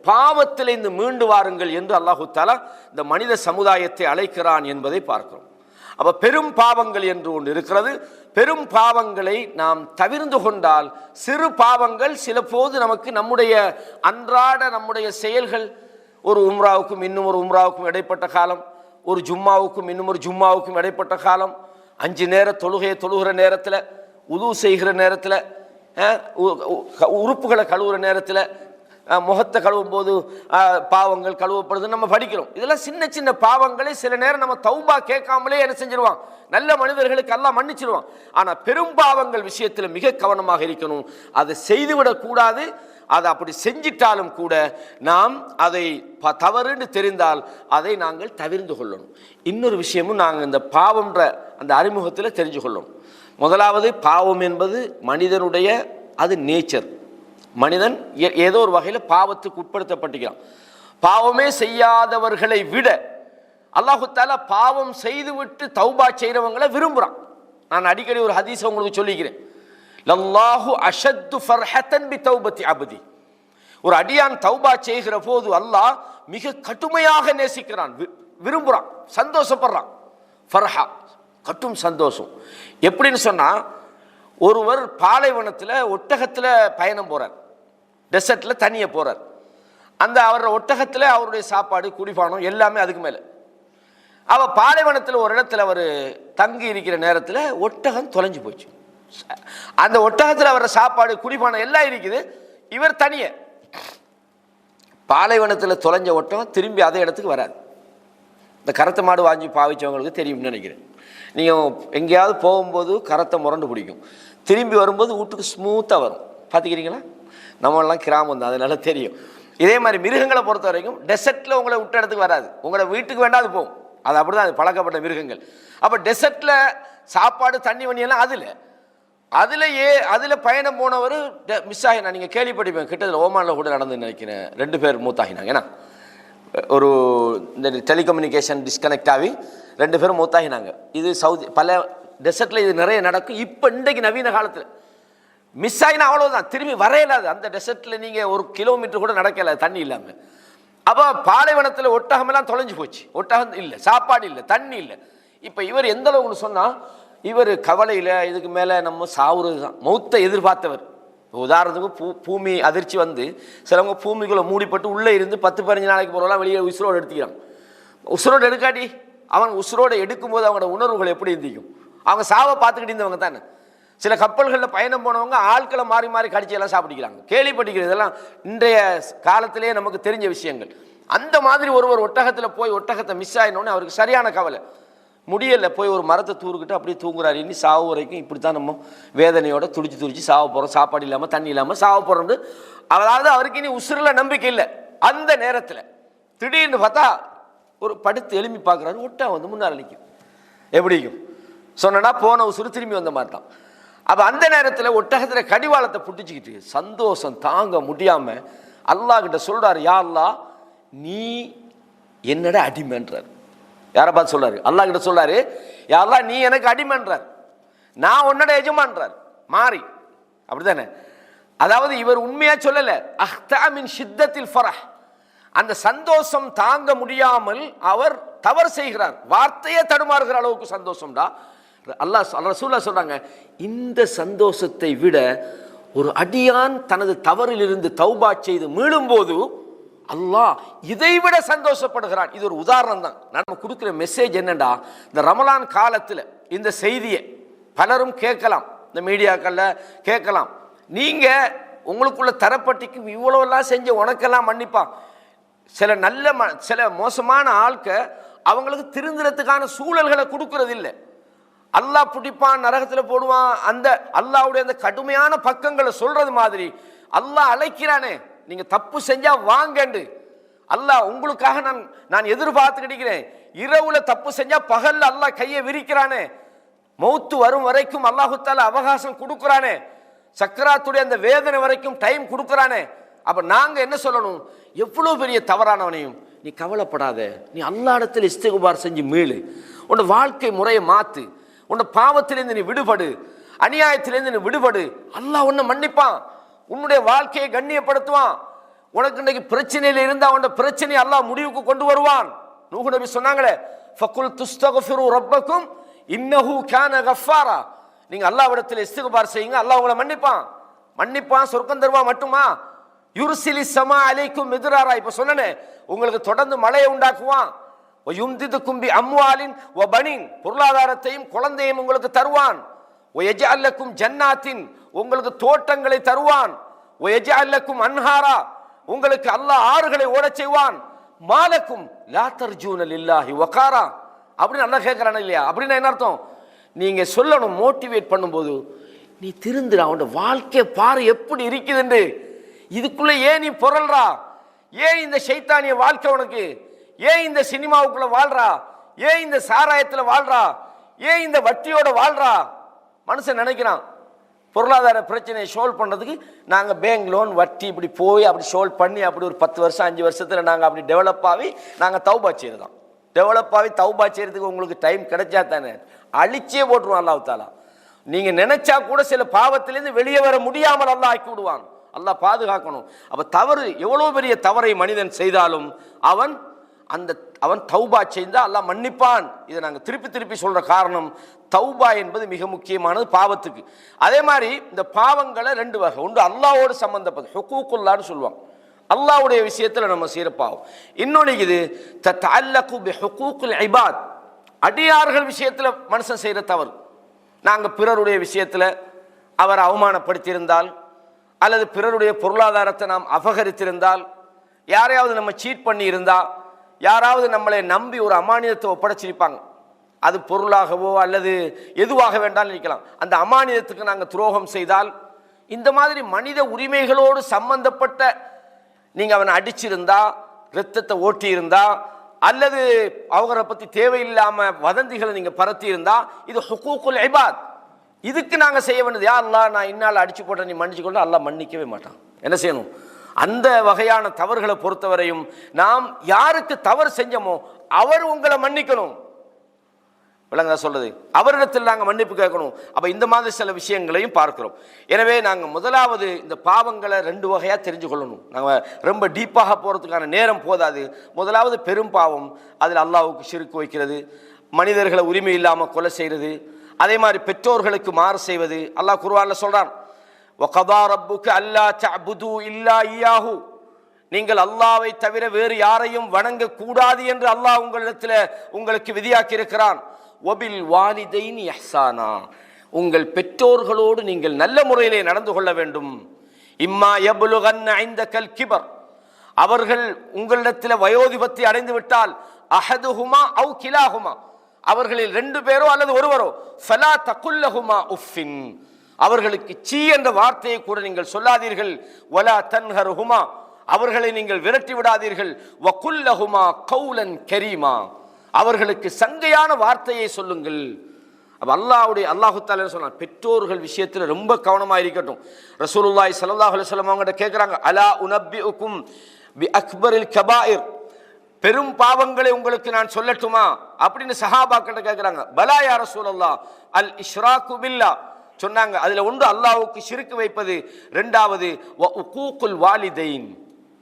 பாவத்திலிருந்து மீண்டு வாருங்கள் என்று அல்லாஹு தஆலா இந்த மனித சமுதாயத்தை அழைக்கிறான் என்பதை பார்க்கிறோம். அப்ப பெரும் பாவங்கள் என்று ஒன்று இருக்கிறது. பெரும் பாவங்களை நாம் தவிர்ந்து கொண்டால், சிறு பாவங்கள் சில போது நமக்கு நம்முடைய அன்றாட நம்முடைய செயல்கள், ஒரு உம்ராவுக்கும் இன்னும் ஒரு உம்ராவுக்கும் இடைப்பட்ட காலம், ஒரு ஜும்மாவுக்கும் இன்னும் ஒரு ஜும்மாவுக்கும் இடைப்பட்ட காலம், 5 நேர தொழுகையை தொழுகிற நேரத்தில், உது செய்கிற நேரத்தில், உறுப்புகளை கழுவுற நேரத்தில், முகத்தை கழுவும் போது பாவங்கள் கழுவப்படுதுன்னு நம்ம படிக்கிறோம். இதெல்லாம் சின்ன சின்ன பாவங்களை சில நேரம் நம்ம தௌபா கேட்காமலே என்ன செஞ்சிருவான், நல்ல மனிதர்களுக்கு எல்லாம் மன்னிச்சிருவான். ஆனால் பெரும் பாவங்கள் விஷயத்தில் மிக கவனமாக இருக்கணும். அதை செய்துவிடக் கூடாது. அதை அப்படி செஞ்சிட்டாலும் கூட நாம் அதை தவறுன்னு தெரிந்தால் அதை நாங்கள் தவிர்ந்து கொள்ளணும். இன்னொரு விஷயமும் நாங்கள் இந்த பாவம்ன்ற அந்த அறிமுகத்தில் தெரிஞ்சு கொள்ளணும். முதலாவது, பாவம் என்பது மனிதனுடைய அது நேச்சர். மனிதன் ஏதோ ஒரு வகையில் பாவத்துக்கு உட்படுத்தப்பட்டிருக்கிறான். பாவமே செய்யாதவர்களை விட அல்லாஹு தஆலா பாவம் செய்துவிட்டு தௌபா செய்கிறவங்களை விரும்புகிறான். நான் அடிக்கடி ஒரு ஹதீஸை உங்களுக்கு சொல்லிக்கிறேன். லல்லாஹு அஷத்து ஃபர்ஹத்தன் பி தௌபத்தி அப்தி. ஒரு அடியான் தௌபா செய்கிற போது அல்லாஹ் மிக கடுமையாக நேசிக்கிறான், விரும்புகிறான், சந்தோஷப்படுறான். ஃபர்ஹா, கட்டும் சந்தோஷம். எப்படின்னு சொன்னால், ஒருவர் பாலைவனத்தில் ஒட்டகத்தில் பயணம் போகிறார், டெசர்ட்டில் தனியாக போகிறார். அந்த அவரோட ஒட்டகத்தில் அவருடைய சாப்பாடு குடிபானம் எல்லாமே அதுக்கு மேலே. அவள் பாலைவனத்தில் ஒரு இடத்துல அவர் தங்கி இருக்கிற நேரத்தில் ஒட்டகம் தொலைஞ்சு போச்சு. அந்த ஒட்டகத்தில் அவரோட சாப்பாடு குடிபானம் எல்லாம் இருக்குது, இவர் தனியே. பாலைவனத்தில் தொலைஞ்ச ஒட்டகம் திரும்பி அதே இடத்துக்கு வராது. இந்த கரத்த மாடு வாங்கி பாவிச்சவங்களுக்கு தெரியும்னு நினைக்கிறேன். நீங்கள் எங்கேயாவது போகும்போது கரத்தை முரண்டு பிடிக்கும், திரும்பி வரும்போது வீட்டுக்கு ஸ்மூத்தாக வரும். பார்த்துக்கிறீங்களா? நம்மளாம் கிராமம் தான், அதனால தெரியும். இதே மாதிரி மிருகங்களை பொறுத்த வரைக்கும் டெசர்ட்டில் உங்களை விட்ட இடத்துக்கு வராது, உங்களை வீட்டுக்கு வேண்டாம் அது போகும். அது அப்படி தான், அது பழக்கப்பட்ட மிருகங்கள். அப்போ டெசர்ட்டில் சாப்பாடு தண்ணி வண்டியெல்லாம் அதில் பயணம் போனவர் மிஸ் ஆகினா. நீங்கள் கேள்விப்பட்டிருப்பேன், கிட்டத்தட்ட ஓமானில் கூட நடந்து நினைக்கிறேன், 2 பேர் மூத்தாகினாங்க. ஏன்னா ஒரு இந்த டெலிகம்யூனிகேஷன் டிஸ்கனெக்ட் ஆகி 2 பேரும் மூத்தாகினாங்க. இது சவுதி பல டெசர்ட்டில் இது நிறைய நடக்கும். இப்போ இன்றைக்கு நவீன காலத்தில் மிஸ் ஆகினா அவ்வளோதான், திரும்பி வரையலாது. அந்த டெசர்ட்டில் நீங்கள் 1 கிலோமீட்டர் கூட நடக்கல தண்ணி இல்லாமல். அப்போ பாலைவனத்தில் ஒட்டகமெல்லாம் தொலைஞ்சு போச்சு, ஒட்டகம் இல்லை, சாப்பாடு இல்லை, தண்ணி இல்லை. இப்போ இவர் எந்த அளவுன்னு சொன்னால், இவர் கவலையில் இதுக்கு மேலே நம்ம சாவுறது தான், மௌத்தை எதிர்பார்த்தவர். உதாரணத்துக்கு பூமி அதிர்ச்சி வந்து சிலவங்க பூமிக்குள்ளே மூடிப்பட்டு உள்ளே இருந்து 10-15 நாளைக்கு போகிறவங்களாம் வெளியே உசுரோடு எடுத்துக்கிறான். உசுரோடு எடுக்காட்டி அவன் உசுரோடு எடுக்கும்போது அவங்களோட உணர்வுகள் எப்படி இருந்திக்கும்? அவங்க சாவை பார்த்துக்கிட்டு இருந்தவங்க தானே. சில கப்பல்களில் பயணம் போனவங்க ஆட்களை மாறி மாறி கடிச்சு எல்லாம் சாப்பிட்டுக்கிறாங்க, கேள்விப்பட்டிருக்கிறது. இதெல்லாம் இன்றைய காலத்திலேயே நமக்கு தெரிஞ்ச விஷயங்கள். அந்த மாதிரி ஒருவர் ஒட்டகத்தில் போய் ஒட்டகத்தை மிஸ் ஆகினோன்னு அவருக்கு சரியான கவலை. முடியலை, போய் ஒரு மரத்தை தூருக்கிட்டு அப்படியே தூங்குறாரு. இனி சாவு வரைக்கும் இப்படி தான் நம்ம வேதனையோட துடிச்சு சாவ போகிறோம், சாப்பாடு இல்லாமல் தண்ணி இல்லாமல் சாவ போகிறோம்னு. அதாவது அவருக்கு இனி உசுரில் நம்பிக்கை இல்லை. அந்த நேரத்தில் திடீர்னு பார்த்தா ஒரு படுத்து எழுப்பி பார்க்குறாரு, ஒட்டகம் வந்து முன்னால் நிற்கும். எப்படிக்கும் சொன்னா போன உசுறு திரும்பி வந்த மாதிரி தான். அப்போ அந்த நேரத்தில் ஒட்டகத்தில் கடிவாளத்தை புட்டிச்சிக்கிட்டு சந்தோஷம் தாங்க முடியாமல் அல்லாஹ்கிட்ட சொல்கிறார், யா அல்லாஹ் நீ என்னோட அடிமைன்றார். யாரை பார்த்து சொல்றாரு? அல்லாஹ் கிட்ட சொல்றாரு, யா அல்லாஹ் நீ எனக்கு அடிமைன்றார், நான் உன்னோட எஜமான்றார். மாறி அப்படித்தானே? அதாவது இவர் உண்மையா சொல்லல, அஹ்தா மின் ஷித்தத்தில் ஃபரஹ், அந்த சந்தோஷம் தாங்க முடியாமல் அவர் தவறு செய்கிறார், வார்த்தையே தடுமாறுகிற அளவுக்கு சந்தோஷம்டா. அல்லாஹ் ரசூலுல்லாஹ் சொல்றாங்க, இந்த சந்தோஷத்தை விட ஒரு அடியான் தனது தவறிலிருந்து தௌபா செய்து மீளும் போது அல்லாஹ் இதைவிட சந்தோஷப்படுகிறான். இது ஒரு உதாரணம் தான். நம்ம கொடுக்குற மெசேஜ் என்னண்டா, இந்த ரமலான் காலத்தில் இந்த செய்தியை பலரும் கேட்கலாம், இந்த மீடியாக்களில் கேட்கலாம். நீங்க உங்களுக்குள்ள தரப்பட்டிக்கு இவ்வளவெல்லாம் செஞ்ச உனக்கெல்லாம் மன்னிப்பா. சில மோசமான ஆட்க அவங்களுக்கு திருந்துறதுக்கான சூழல்களை கொடுக்கறது இல்லை. அல்லாஹ் பிடிப்பான், நரகத்தில் போடுவான். அந்த அல்லாஹ்வுடைய அந்த கடுமையான பக்கங்களை சொல்றது மாதிரி அல்லாஹ் அழைக்கிறானே, நீங்க தப்பு செஞ்சா வாங்கண்டு. அல்லாஹ் உங்களுக்காக நான் எதிர்பார்த்து கிடைக்கிறேன். இரவுல தப்பு செஞ்சா பகல்ல அல்லாஹ் கையை விரிக்கிறானே, மௌத்து வரும் வரைக்கும் அல்லாஹு தஆலா அவகாசம் கொடுக்குறானே, சக்கராத்துடைய அந்த வேதனை வரைக்கும் டைம் கொடுக்குறானே. அப்ப நாங்க என்ன சொல்லணும்? எவ்வளவு பெரிய தவறானவனையும் நீ கவலைப்படாத, நீ அல்லாஹ் இடத்தில் இஸ்திக்பார் செஞ்சு மீளு, உன் வாழ்க்கை முறையை மாத்து, உன் பாவத்திலிருந்து நீ விடுபடு, அநியாயத்திலிருந்து நீ விடுபடு, அல்லாஹ் உன்னை மன்னிப்பான், உன்னுடைய வாழ்க்கையை கண்ணியப்படுத்துவான். உனக்கு இன்னைக்கு பிரச்சனையில இருந்தா உன் பிரச்சனையை அல்லாஹ் முடிவுக்கு கொண்டு வருவான். நூஹ் நபி சொன்னாங்களே, ஃபகுல் துஸ்தக்ஃபிரு ரப்பக்கும் இன்னஹு கான கஃபாரா. நீங்க அல்லாஹ்விடத்தில் இஸ்திக்பார் செய்யுங்க, அல்லாஹ் உங்களை மன்னிப்பான், சொர்க்கம் தருவான். மட்டுமா யுர்சிலி ஸமா அலைக்கும் மித்ராரா, இப்ப சொன்னனே உங்களுக்கு தொடர்ந்து மழையை உண்டாக்குவான். வயும்திதுக்கும் பி அம்வாலின் வ பனீன், பொருளாதாரத்தையும் குழந்தையும் உங்களுக்கு தருவான். வயஜஅல் லக்கும் ஜன்னாத்தின், உங்களுக்கு தோட்டங்களை தருவான். வயஜஅல் லக்கும் அன்ஹாரா, உங்களுக்கு அல்லாஹ் ஆறுகளை ஓடச் செய்வான். மாலக்கும் லா தர்ஜூன லில்லாஹி வகாரா, அப்படின்னு அல்லாஹ் கேட்கறானே இல்லையா? அப்படின்னா என்ன அர்த்தம்? நீங்க சொல்லணும், மோட்டிவேட் பண்ணும்போது, நீ திருந்துடா, உன் வாழ்க்கை பாரு எப்படி இருக்குதுன்னு. இதுக்குள்ள ஏன் நீ பொருள்றா? ஏன் இந்த ஷைத்தானிய வாழ்க்கை உனக்கு? ஏன் இந்த சினிமாவுக்குள்ள வாழ்றா? ஏன் இந்த சாராயத்துல வாழ்றா? ஏன் இந்த வட்டியோட வாழ்றா? மனுஷன் நினைக்கிறான் பொருளாதார பிரச்சனையை சால்வ் பண்ணுறதுக்கு நாங்கள் பேங்க் லோன் வட்டி இப்படி போய் அப்படி சால்வ் பண்ணி அப்படி ஒரு 10 வருஷம் 5 வருஷத்தில் நாங்கள் அப்படி டெவலப் ஆகி நாங்கள் தௌபா செய்யறோம். டெவலப் ஆகி தௌபா செய்யறதுக்கு உங்களுக்கு டைம் கிடைச்சா தானே, அழிச்சே போட்டுருவான் அல்லாஹ் தாலா. நீங்கள் நினைச்சா கூட சில பாவத்திலேருந்து வெளியே வர முடியாமல் அல்லாஹ் ஆக்கி விடுவான். அல்லாஹ் பாதுகாக்கணும். அப்போ தவறு, எவ்வளோ பெரிய தவறை மனிதன் செய்தாலும் அவன் தௌபா செய்தால் அல்லாஹ் மன்னிப்பான். இதை நாங்கள் திருப்பி சொல்ற காரணம், தௌபா என்பது மிக முக்கியமானது பாவத்துக்கு. அதே மாதிரி இந்த பாவங்களை 2 வகை. ஒன்று அல்லாஹ்வோடு சம்பந்தப்பட்டது, ஹுக்கூக்குல்லான்னு சொல்லுவாங்க, அல்லாஹ்வுடைய விஷயத்தில் நம்ம செய்கிற பாவம். இன்னொன்று இது தஅல்லகு பி ஹுக்கூக்குல் இபாத், அடியார்கள் விஷயத்தில் மனுஷன் செய்கிற தவறு. நாங்கள் பிறருடைய விஷயத்தில் அவர் அவமானப்படுத்தியிருந்தால், அல்லது பிறருடைய பொருளாதாரத்தை நாம் அபகரித்திருந்தால், யாரையாவது நம்ம சீட் பண்ணி இருந்தால், யாராவது நம்மளை நம்பி ஒரு அமானிதத்தை ஒப்படைச்சிருப்பாங்க, அது பொருளாகவோ அல்லது எதுவாக வேண்டாலும் இருக்கலாம், அந்த அமானிதத்துக்கு நாங்கள் துரோகம் செய்தால், இந்த மாதிரி மனித உரிமைகளோடு சம்பந்தப்பட்ட நீங்கள் அவனை அடிச்சிருந்தா, இரத்தத்தை ஓட்டி இருந்தா, அல்லது அவரை பற்றி தேவையில்லாமல் வதந்திகளை நீங்கள் பரத்தி இருந்தா, இது ஹுக்கூக்குல் இபாத். இதுக்கு நாங்கள் செய்ய வேண்டியது, யா அல்லாஹ் நான் இன்னால் அடிச்சு போட்ட நீ மன்னிச்சு கொண்டு, அல்லாஹ் மன்னிக்கவே மாட்டான். என்ன செய்யணும்? அந்த வகையான தவறுகளை பொறுத்தவரையும் நாம் யாருக்கு தவறு செஞ்சோமோ அவர் உங்களை மன்னிக்கணும். விளங்க சொல்றது, அவரிடத்தில் நாங்கள் மன்னிப்பு கேட்கணும். அப்ப இந்த மாதிரி சில விஷயங்களையும் பார்க்கிறோம். எனவே நாங்கள் முதலாவது இந்த பாவங்களை 2 வகையா தெரிஞ்சு கொள்ளணும். நாங்கள் ரொம்ப டீப்பாக போறதுக்கான நேரம் போதாது. முதலாவது பெரும் பாவம், அதில் அல்லாஹ்வுக்கு ஷிர்க் வைக்கிறது, மனிதர்களை உரிமை இல்லாமல் கொலை செய்கிறது, அதே மாதிரி பெற்றோர்களுக்கு மாறு செய்வது. அல்லாஹ் குர்ஆன்ல சொல்றான், வகதா ரப்புக அல்லா தஅபுது இல்லா இய்யாஹு, நீங்கள் அல்லாஹ்வை தவிர வேறு யாரையும் வணங்க கூடாது என்று அல்லாஹ் உங்களுக்கு விதியாக்கி இருக்கிறான். வபில் வாலிதைனி இஹ்சானா, உங்கள் பெற்றோர்களோடு நீங்கள் நல்ல முறையிலே நடந்து கொள்ள வேண்டும். இம்மா யப்லுகன்ன இந்தகல் கிபர், அவர்கள் உங்களிடத்தில் வயோதிபத்தை அடைந்து விட்டால், அஹதுஹுமா அவ் கிலாஹுமா, அவர்களில் 2 பேரோ அல்லது ஒருவரோ, ஃபலா தகுல்லஹுமா உஃபின், அவர்களுக்கு சீ என்ற வார்த்தையை கூட நீங்கள் சொல்லாதீர்கள். வலா தன்ஹர்ஹுமா, அவர்களை நீங்கள் விரட்டி விடாதீர்கள். வகுல்லஹுமா கௌலன் கரீமா, அவர்களுக்கு சங்கையான வார்த்தையை சொல்லுங்கள். அப்ப அல்லாஹு தஆலா சொன்னான், பெற்றோர்கள் விஷயத்தில் ரொம்ப கவனமா இருக்கட்டும். ரசூலுல்லாஹி ஸல்லல்லாஹு அலைஹி வஸல்லம் அவங்க கேட்குறாங்க, அலா உனப்பிஉக்கும் பி அக்பரில் கபாயிர், பெரும் பாவங்களை உங்களுக்கு நான் சொல்லட்டுமா அப்படின்னு சஹாபாக்கிட்ட கேட்குறாங்க. பலா யா ரசூலல்லாஹ், அல் இஷ்ராக்கு பில்லாஹ் சொன்னாங்க. அதுல ஒன்று அல்லாஹ்வுக்கு ஷிர்க் வைப்பது, 2வது வ உகூகுல் வாலிதைன்,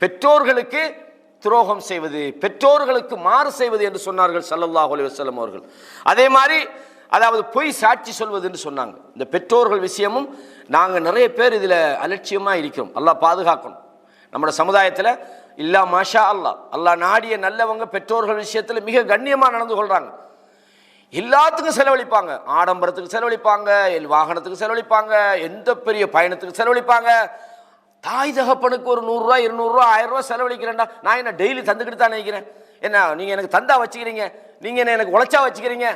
பெற்றோர்களுக்கு துரோகம் செய்வது, பெற்றோர்களுக்கு மாறு செய்வது என்று சொன்னார்கள் ஸல்லல்லாஹு அலைஹி வஸல்லம் அவர்கள். அதே மாதிரி அதாவது பொய் சாட்சி சொல்வது என்று சொன்னாங்க. இந்த பெற்றோர்கள் விஷயமும் நாங்கள் நிறைய பேர் இதில் அலட்சியமாக இருக்கிறோம். அல்லாஹ் பாதுகாக்கணும். நம்மளோட சமுதாயத்தில் இல்லா மாஷா அல்லாஹ் நாடிய நல்லவங்க பெற்றோர்கள் விஷயத்தில் மிக கண்ணியமாக நடந்து கொள்றாங்க. எல்லாத்துக்கும் செலவழிப்பாங்க, ஆடம்பரத்துக்கு செலவழிப்பாங்க, வாகனத்துக்கு செலவழிப்பாங்க, எந்த பெரிய பயணத்துக்கு செலவழிப்பாங்க. தாய் தகப்பனுக்கு ஒரு 100 ரூபா 200 ரூபா 1000 ரூபா செலவழிக்கிறேன்டா, நான் என்ன டெய்லி தந்துக்கிட்டு தான் நினைக்கிறேன், என்ன நீங்கள் எனக்கு தந்தா வச்சுக்கிறீங்க, நீங்கள் என்ன எனக்கு உழைச்சா வச்சுக்கிறீங்க.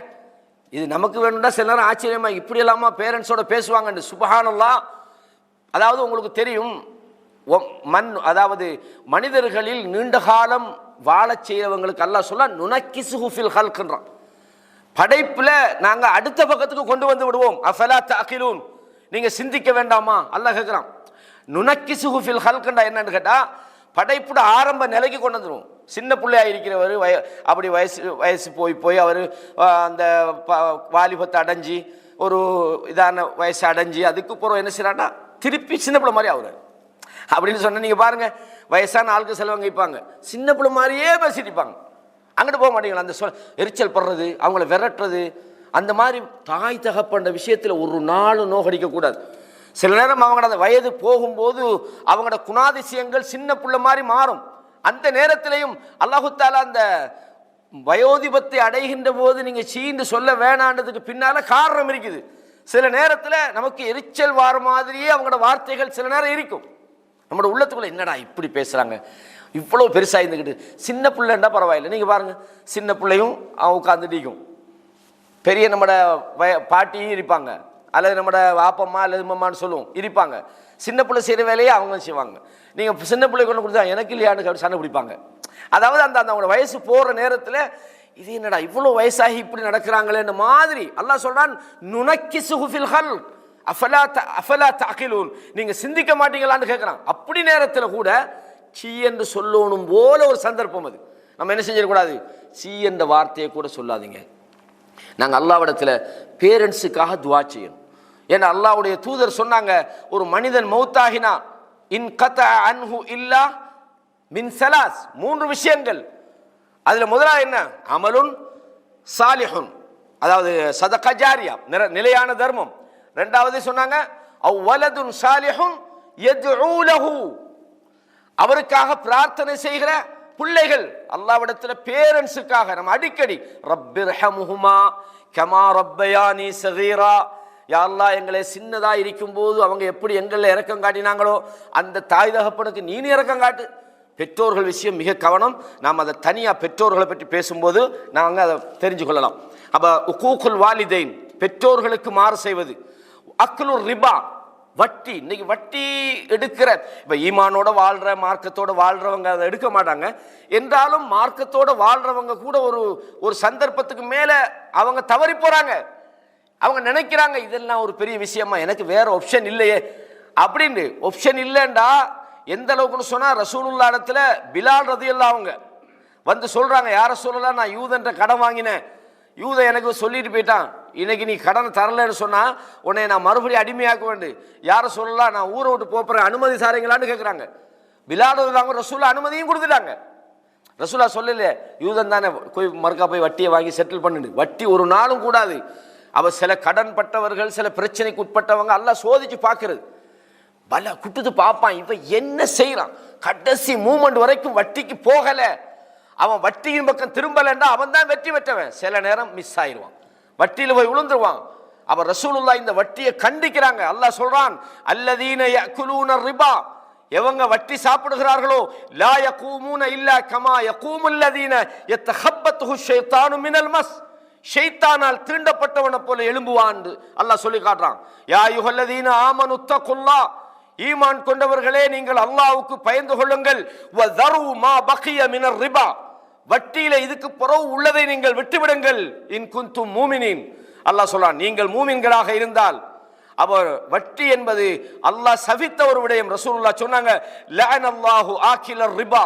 இது நமக்கு வேணும்னா சில நேரம் ஆச்சரியமா இப்படி எல்லாமா பேரண்ட்ஸோட பேசுவாங்க. சுப்ஹானல்லாஹ். அதாவது உங்களுக்கு தெரியும், அதாவது மனிதர்களில் நீண்ட காலம் வாழச் செய்யறவங்களுக்கு அல்லாஹ் சொல்ல நுனக்கிசுஹு ஃபில் ஹல்க்ன்றான், படைப்புல நாங்க அடுத்த பக்கத்துக்கு கொண்டு வந்து விடுவோம். அஃபலா தஅகிலூன், நீங்க சிந்திக்க வேண்டாமா? அல்லாஹ் கேட்கிறான். நுனக்கிசுஹு ஃபில் ஹல்கண்டா என்னன்னு கேட்டா, படைப்புட ஆரம்ப நிலைக்கு கொண்டு வந்துடும். சின்ன பிள்ளையா இருக்கிறவர் அப்படி வயசு போய் அவர் அந்த வாலிபத்தை அடைஞ்சி ஒரு இதான வயசு அடைஞ்சி அதுக்கு பிறகு என்ன செய்யறான்னா திருப்பி சின்ன பிள்ளை மாதிரி ஆகுறாரு அப்படின்னு சொன்ன. நீங்க பாருங்க, வயசான ஆளுக்கு செலவங்க வைப்பாங்க, சின்ன பிள்ளை மாதிரியே பேசிட்டு இருப்பாங்க, அங்கிட்டு போக மாட்டீங்களா? அந்த எரிச்சல் படுறது, அவங்கள விரட்டுறது, அந்த மாதிரி தாய் தகப்பன்ற விஷயத்தில் ஒரு நாள் நோகடிக்க கூடாது. சில நேரம் அவங்களோட அந்த வயது போகும்போது அவங்களோட குணாதிசயங்கள் சின்ன பிள்ளை மாதிரி மாறும். அந்த நேரத்திலையும் அல்லாஹு தாலா அந்த வயோதிபத்தை அடைகின்ற போது நீங்க சீண்டு சொல்ல வேணான்றதுக்கு பின்னால காரணம் இருக்குது. சில நேரத்தில் நமக்கு எரிச்சல் வார மாதிரியே அவங்களோட வார்த்தைகள் சில நேரம் இருக்கும். நம்மளோட உள்ளத்துக்குள்ள என்னடா இப்படி பேசுறாங்க, இவ்வளவு பெருசா இருந்துக்கிட்டு, சின்ன பிள்ளைண்டா பரவாயில்லை. நீங்க பாருங்க, சின்ன பிள்ளையும் அவன் உட்காந்துட்டிக்கும், பெரிய நம்மட பாட்டியும் இருப்பாங்க, அல்லது நம்மட வாப்பம்மா அல்லது மம்மான்னு சொல்லுவோம் இருப்பாங்க. சின்ன பிள்ளை செய்கிற வேலையை அவங்க செய்வாங்க. நீங்கள் சின்ன பிள்ளை கொண்டு கொடுத்தா எனக்கு இல்லையான்னு சண்டை பிடிப்பாங்க. அதாவது அந்த அவங்களோட வயசு போகிற நேரத்தில் இது என்னடா இவ்வளோ வயசாகி இப்படி நடக்கிறாங்களேன்னு மாதிரி அல்லாஹ் சொல்றான், நுனக்கிசுஹு ஃபில் ஹல்க் அஃபலா தஅகிலூன், நீங்கள் சிந்திக்க மாட்டீங்களான்னு கேட்குறான். அப்படி நேரத்தில் கூட சீ என்று சொல்லணும் போல ஒரு சந்தர்ப்பம். அது நம்ம என்ன செஞ்சிடக்கூடாது, சீ என்ற வார்த்தையை கூட சொல்லாதீங்க. நாங்கள் அல்லாஹ்விடத்தில் பேரண்ட்ஸுக்காக துவா செய்யணும். ஏன்னா அல்லாஹ்வுடைய தூதர் சொன்னாங்க, ஒரு மனிதன் மௌத்தாகினா இன் கதஅ அன்ஹு இல்லா மின் ஸலாஸ், 3 விஷயங்கள். அதுல முதலாவது என்ன, அமலுன் சாலிஹுன், அதாவது சதகா ஜாரியா, நிலையான தர்மம். இரண்டாவது சொன்னாங்க அவ் வலதுன் சாலிஹுன் யதுஉ லஹு, அவருக்காக பிரார்த்தனை செய்கிற பிள்ளைகள். அல்லாஹ்விடத்தில் பேரண்ட்ஸுக்காக நம்ம அடிக்கடி ரப்பிர்ஹம்ஹுமா கமா ரப்பயானி ஸகீரா, யா அல்லாஹ் எங்களை சின்னதா இருக்கும்போது அவங்க எப்படி எங்களை இரக்கம் காட்டினாங்களோ அந்த தாய் தகப்பனுக்கு நீ இரக்கம் காட்டு. பெற்றோர்கள் விஷயம் மிக கவனம். நாம் அதை தனியாக பெற்றோர்களை பற்றி பேசும்போது நாங்கள் அதை தெரிஞ்சு கொள்ளலாம். அப்போ உக்கூக்குல் வாலிதைன், பெற்றோர்களுக்கு மாறு செய்வது. அக்லுர் ரிபா, வட்டி. இன்னைக்கு வட்டி எடுக்கிற, இப்போ ஈமானோட வாழ்கிற மார்க்கத்தோடு வாழ்கிறவங்க அதை எடுக்க மாட்டாங்க. என்றாலும் மார்க்கத்தோடு வாழ்கிறவங்க கூட ஒரு சந்தர்ப்பத்துக்கு மேலே அவங்க தவறி போகிறாங்க. அவங்க நினைக்கிறாங்க இதெல்லாம் ஒரு பெரிய விஷயமா, எனக்கு வேற ஆப்ஷன் இல்லையே அப்படின்னு. ஆப்ஷன் இல்லைண்டா எந்த அளவுக்குன்னு சொன்னால், ரசூலுல்லாஹ் இடத்துல பிலால் ரலியல்லாஹு அவங்க வந்து சொல்கிறாங்க, யார சொல்லலாம், நான் யூதன்ற கடன் வாங்கினேன், யூத எனக்கு சொல்லிட்டு போயிட்டான், இன்னைக்கு நீ கடனை தரலன்னு சொன்னால் உன்னை நான் மறுபடியும் அடிமையாக்க வேண்டும், யார சொல்லலாம், நான் ஊரை விட்டு போகிறேன், அனுமதி சாரீங்களான்னு கேட்குறாங்க. பிலால் ரலியல்லாஹு ரசூலுல்லாஹ் அனுமதியும் கொடுத்துட்டாங்க. ரசூலுல்லாஹ் சொல்லல, யூதன் தானே போய் மறுக்கா போய் வட்டியை வாங்கி செட்டில் பண்ணிடு, வட்டி ஒரு நாளும் கூடாது. அவ சில கடன் பட்டவர்கள், சில பிரச்சனைக்கு உட்பட்டவங்க அல்லாஹ் சோதிச்சு பார்க்கறது, பல குட்டுது பார்ப்பான், இவன் என்ன செய்யறான், கடைசி மூமெண்ட் வரைக்கும் வட்டிக்கு போகல, அவன் வட்டியின் பக்கம் திரும்பலண்டா அவன் தான் வெற்றி பெற்றவன். சில நேரம் மிஸ் ஆயிடுவான், வட்டியில போய் விழுந்துருவான். அவ ரசூலுல்லாஹ் இந்த வட்டியை கண்டிக்கிறாங்க. அல்லாஹ் சொல்றான், அல்லதீன யஅகுலூன ரிபா, எவங்க வட்டி சாப்பிடுகிறார்களோ, லா யகூமுன இல்லா கமா யகூமுல் லதீன யத்தஹப்பத்துஹு ஷைத்தானு மினல் மஸ், ஷைத்தானால் தீண்டப்பட்டவனை போல எழும்புவான் அல்லாஹ் சொல்லி காட்டுறான். யா அய்யுஹல்லதீன ஆமனு தக்குல்லாஹ், ஈமான் கொண்டவர்களே நீங்கள் அல்லாஹ்வுக்கு பயந்து கொள்ளுங்கள். வதரு மா பகிய மினர் ரிபா, வட்டியில இதுக்கு பிறகு உள்ளதை நீங்கள் விட்டுவிடுங்கள். இன் குன்தும் மூமினீன், அல்லாஹ் சொல்றான், நீங்கள் மூமின்களாக இருந்தால். அவர் வட்டி என்பது அல்லாஹ் சபித்த ஒரு விடயம். ரசூலுல்லாஹ் சொன்னாங்க, லஅனல்லாஹு ஆகிலர் ரிபா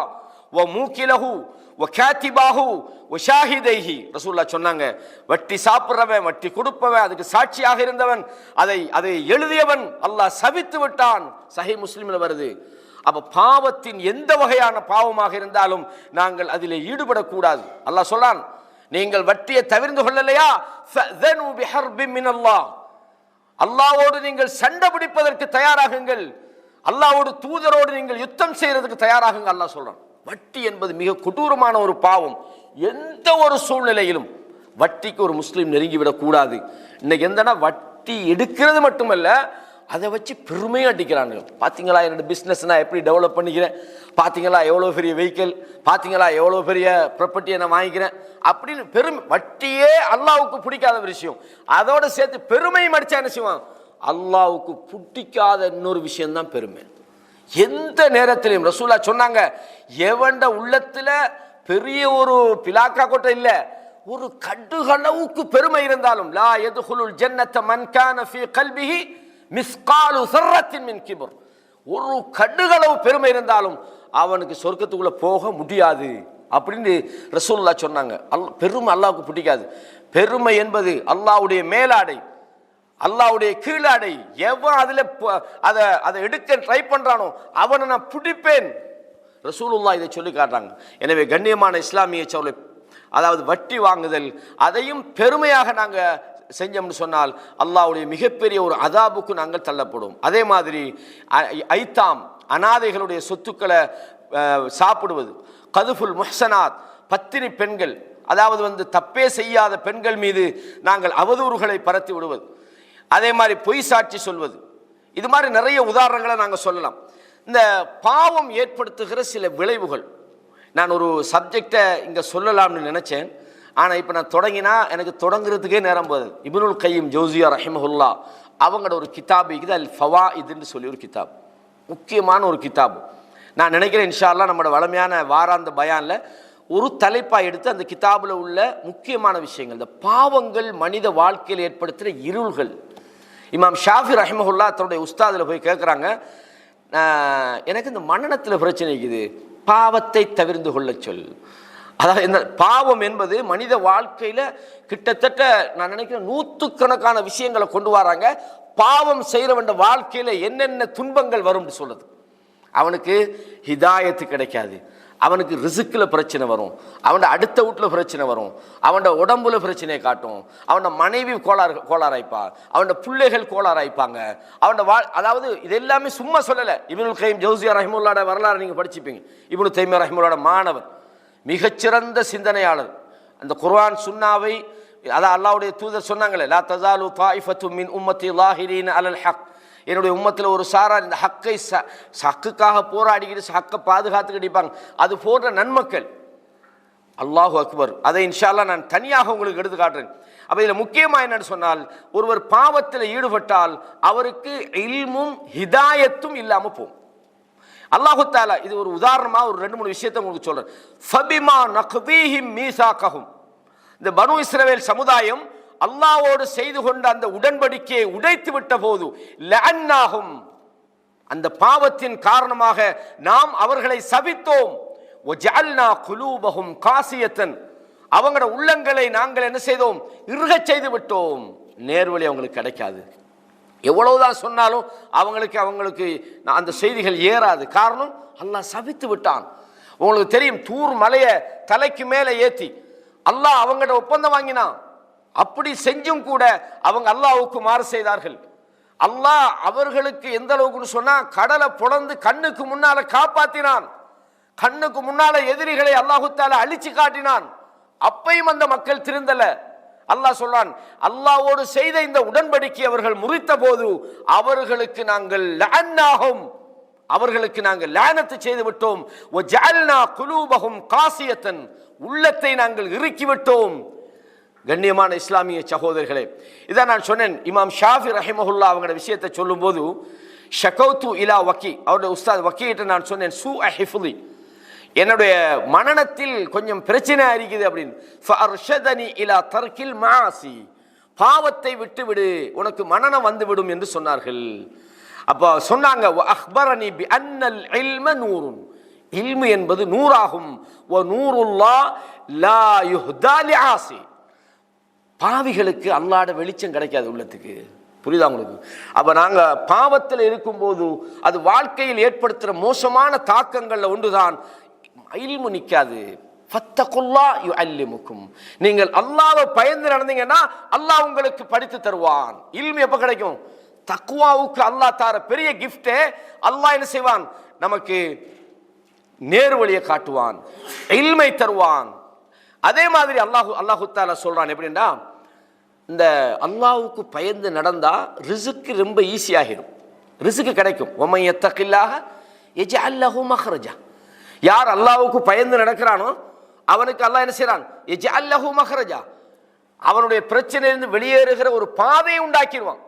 வ மூகிலஹு வ காதிபாஹு வ ஷாஹிதைஹி. ரசூலுல்லாஹ் சொன்னாங்க, வட்டி சாப்பிடுறவன், வட்டி கொடுப்பவன், அதுக்கு சாட்சியாக இருந்தவன், அதை எழுதியவன் அல்லாஹ் சபித்து விட்டான். சஹீஹ் முஸ்லிம்ல வருது. அப்ப பாவத்தின் எந்த வகையான பாவமாக இருந்தாலும் நாங்கள் அதிலே ஈடுபடக்கூடாது. அல்லாஹ் சொல்றான், நீங்கள் வட்டியை தவிர்த்து கொள்ளலையா, ஃபஅதனு பிஹர்பின் மினல்லாஹ், அல்லாஹ்வோடு நீங்கள் சண்டை பிடிப்பதற்கு தயாராகுங்கள், அல்லாஹ்வோடு தூதரோடு நீங்கள் யுத்தம் செய்யறதுக்கு தயாராகுங்க. அல்லாஹ் சொல்றான், வட்டி என்பது மிக கொடூரமான ஒரு பாவம். எந்த ஒரு சூழ்நிலையிலும் வட்டிக்கு ஒரு முஸ்லீம் நெருங்கிவிடக் கூடாது. இன்னைக்கு எந்தனா வட்டி எடுக்கிறது மட்டுமல்ல, அதை வச்சு பெருமையாக அடிக்கிறாங்க. பார்த்தீங்களா என்னோட பிஸ்னஸ் நான் எப்படி டெவலப் பண்ணிக்கிறேன், பார்த்தீங்களா எவ்வளோ பெரிய வெஹிக்கிள், பார்த்தீங்களா எவ்வளோ பெரிய ப்ராப்பர்ட்டியை நான் வாங்கிக்கிறேன் அப்படின்னு பெருமை. வட்டியே அல்லாஹ்வுக்கு பிடிக்காத ஒரு விஷயம், அதோட சேர்த்து பெருமையும் அடிச்சா என்ன செய்வான், அல்லாஹ்வுக்கு பிடிக்காத இன்னொரு விஷயம்தான் பெருமை. எந்த நேரத்திலையும் ரசூலுல்லாஹ் சொன்னாங்க, எவண்ட உள்ளத்துல பெரிய ஒரு பிலாக்கா கொட்டை இல்லை, ஒரு கடுகளவுக்கு பெருமை இருந்தாலும் லா யதுகுலுல் ஜன்னத மன் கான ஃபீ கல்பிஹி மிஸ்காலு ஸர்ரத்தின் மின் கிபர், ஒரு கடுகளவு பெருமை இருந்தாலும் அவனுக்கு சொர்க்கத்துக்குள்ள போக முடியாது அப்படின்னு ரசூலுல்லாஹ் சொன்னாங்க. பெருமை அல்லாஹ்வுக்கு பிடிக்காது. பெருமை என்பது அல்லாஹ்வுடைய மேலாடை, அல்லாஹ்வுடைய கீழாடை. எவன் அதில் அதை எடுக்க ட்ரை பண்றானோ அவனை நான் பிடிப்பேன். ரசூலுல்லாஹ் இதை சொல்லி காட்டுறாங்க. எனவே கண்ணியமான இஸ்லாமிய சோலை, அதாவது வட்டி வாங்குதல், அதையும் பெருமையாக நாங்கள் செஞ்சோம்னு சொன்னால் அல்லாஹ்வுடைய மிகப்பெரிய ஒரு அதாபுக்கு நாங்கள் தள்ளப்படும். அதே மாதிரி ஐத்தாம், அனாதைகளுடைய சொத்துக்களை சாப்பிடுவது, கதுஃபுல் முஹ்சனாத், பத்தினி பெண்கள், அதாவது தப்பே செய்யாத பெண்கள் மீது நாங்கள் அவதூறுகளை பரத்தி விடுவது, அதே மாதிரி பொய் சாட்சி சொல்வது, இது மாதிரி நிறைய உதாரணங்களை நாங்கள் சொல்லலாம். இந்த பாவம் ஏற்படுத்துகிற சில விளைவுகள், நான் ஒரு சப்ஜெக்டை இங்கே சொல்லலாம்னு நினச்சேன். ஆனால் இப்போ நான் தொடங்கினா எனக்கு தொடங்குறதுக்கே நேரம் போகுது. இப்னுல் கையிம் ஜௌசியா ரஹிமஹுல்லா அவங்களோட ஒரு கிதாபு இருக்குது, அல் ஃபவாயிதுன்னு சொல்லி ஒரு கிதாப், முக்கியமான ஒரு கிதாபு. நான் நினைக்கிறேன் இன்ஷா அல்லாஹ் நம்மளோட வளமையான வாராந்த பயானில் ஒரு தலைப்பாக எடுத்து அந்த கிதாபில் உள்ள முக்கியமான விஷயங்கள், இந்த பாவங்கள் மனித வாழ்க்கையில் ஏற்படுத்துகிற இருள்கள். இமாம் ஷாஃபி ரஹிமஹுல்லா தன்னுடைய உஸ்தாதில் போய் கேட்குறாங்க, எனக்கு இந்த மனநத்தில் பிரச்சனை இருக்குது, பாவத்தை தவிர்த்து கொள்ள சொல். அதாவது இந்த பாவம் என்பது மனித வாழ்க்கையில் கிட்டத்தட்ட நான் நினைக்கிறேன் நூற்றுக்கணக்கான விஷயங்களை கொண்டு வராங்க. பாவம் செய்கிறவன் வாழ்க்கையில் என்னென்ன துன்பங்கள் வரும்னு சொல்லுது. அவனுக்கு ஹிதாயத்து கிடைக்காது, அவனுக்கு ரிசுக்கில் பிரச்சனை வரும், அவனோட அடுத்த வீட்டில் பிரச்சனை வரும், அவனோட உடம்புல பிரச்சனையை காட்டும், அவனோட மனைவி கோளாறாய்ப்பா, அவனோட பிள்ளைகள் கோளாறாய்ப்பாங்க, அவனோட அதாவது இது எல்லாமே சும்மா சொல்லலை. இப்னுல் கையிம் ஜௌசியா ரஹிமஹுல்லாஹோட வரலாறு நீங்கள் படிச்சுப்பீங்க. இப்னு தைமியா ரஹிமஹுல்லாஹோட மாணவர், மிகச்சிறந்த சிந்தனையாளர். அந்த குர்ஆன் சுன்னாவை, அதான் அல்லாஹ்வுடைய தூதர் சொன்னாங்களே, லா தஸாலு தாயிஃபத்து மின் உம்மத்தி லாஹிரீன அலல் ஹக், என்னுடைய உம்மத்தில் ஒரு சாரார் இந்த ஹக்குக்காக போராடிக்கிட்டு ஹக்கை பாதுகாத்துக்கிட்டு இருப்பாங்க. அது போன்ற நன்மக்கள். அல்லாஹு அக்பர். அதை இன்ஷா அல்லாஹ் நான் தனியாக உங்களுக்கு எடுத்து காட்டுறேன். அப்போ இதில் முக்கியமாக என்னன்னு சொன்னால், ஒருவர் பாவத்தில் ஈடுபட்டால் அவருக்கு இல்மும் ஹிதாயத்தும் இல்லாமல் போகும். அல்லாஹு தஆலா இது ஒரு உதாரணமாக ஒரு 2-3 விஷயத்தை உங்களுக்கு சொல்றேன். ஃபபிமா நக்தீஹிம் மீசாகஹும், இந்த பனு இஸ்ரவேல் சமுதாயம் அல்லாஹ்வோடு செய்து கொண்ட அந்த உடன்படிக்கையை உடைத்து விட்ட போது, லஅன்னாஹும், அந்த பாவத்தின் காரணமாக நாம் அவர்களை சபித்தோம். வஜஅல்னா குலூபஹும் காசியத்தன், அவங்களோட உள்ளங்களை நாங்கள் என்ன செய்தோம், இறுகச் செய்து விட்டோம். நேர்வழி அவங்களுக்கு கிடைக்காது. எவ்வளவுதான் சொன்னாலும் அவங்களுக்கு அந்த செய்திகள் ஏறாது. காரணம், அல்லாஹ் சபித்து விட்டான். உங்களுக்கு தெரியும், தூர் மலையை தலைக்கு மேலே ஏற்றி அல்லாஹ் அவங்கள்ட்ட ஒப்பந்தம் வாங்கினான். அப்படி செஞ்சும் கூட அவங்க அல்லாஹ்வுக்கு மாறு செய்தார்கள். அல்லாஹ் அவர்களுக்கு எந்த அளவுக்குன்னு சொன்னா, கடலை பொளந்து கண்ணுக்கு முன்னால காப்பாத்தினான். கண்ணுக்கு முன்னால எதிரிகளை அல்லாஹு தஆலா அழிச்சு காட்டினான். அப்பையும் அந்த மக்கள் திருந்தல. அல்லாஹ் சொல்றான், அல்லாஹ்வோடு செய்த இந்த உடன்படிக்கை அவர்கள் முறித்த போது அவர்களுக்கு நாங்கள் லஅன்னாஹும், அவர்களுக்கு நாங்கள் லானத்து செய்து விட்டோம். வஜஅல்னா குலூபஹும் காசியத்தன், உள்ளத்தை நாங்கள் இறுக்கி விட்டோம். கண்ணியமான இஸ்லாமிய சகோதரர்களே, இதான் நான் சொன்னேன். இமாம் ஷாஃபி ரஹிமஹுல்லா அவங்களோட விஷயத்தை சொல்லும்போது, ஷகௌத்து இலா வக்கி, அவருடைய உஸ்தாத் வக்கீட்ட நான் சொன்னேன், சூ ஹிஃப்லி, என்னுடைய மனநத்தில் கொஞ்சம் பிரச்சனை இருக்குது அப்படின்னு. ஃபஅர்ஷதனி இலா தர்கில் மாசி, பாவத்தை விட்டுவிடு, உனக்கு மனனம் வந்துவிடும் என்று சொன்னார்கள். அப்போ சொன்னாங்க, அக்பரனி பி அன்னல் இல்ம நூருன், இல்மு என்பது நூறாகும். வ நூருல்லாஹ் லா யுஹ்தா லிஆசி, பாவிகளுக்கு அல்லாஹ்வுடைய வெளிச்சம் கிடைக்காது உள்ளத்துக்கு. புரியுதா உங்களுக்கு? அப்போ நாங்கள் பாவத்தில் இருக்கும்போது அது வாழ்க்கையில் ஏற்படுத்துகிற மோசமான தாக்கங்களில் ஒன்றுதான் இல்மு நிற்காது. ஃபத்தகுல்லாஹ் யுஅல்லிமுக்கும், நீங்கள் அல்லாஹ்வை பயந்து நடந்தீங்கன்னா அல்லாஹ் உங்களுக்கு படித்து தருவான். இல்மு எப்போ கிடைக்கும்? தக்வாவுக்கு அல்லாஹ் தார பெரிய கிஃப்டே, அல்லாஹ் என்ன செய்வான், நமக்கு நேர் வழியை காட்டுவான், இல்மை தருவான். அதே மாதிரி அல்லாஹு தஆலா சொல்றான் எப்படின்னா, இந்த அல்லாஹ்வுக்கு பயந்து நடந்தா ரிஸ்க் ரொம்ப ஈஸியாகிடும், ரிஸ்க் கிடைக்கும். வமன் யத்தகில்லாஹ யஜஅல் லஹு மக்ரஜா, யார் அல்லாஹ்வுக்கு பயந்து நடக்கிறானோ அவனுக்கு அல்லாஹ் என்ன செய்றான், யஜஅல் லஹு மக்ரஜா, அவனுடைய பிரச்சனையிலிருந்து வெளியேறுகிற ஒரு பாதையை உண்டாக்கிடுவான்.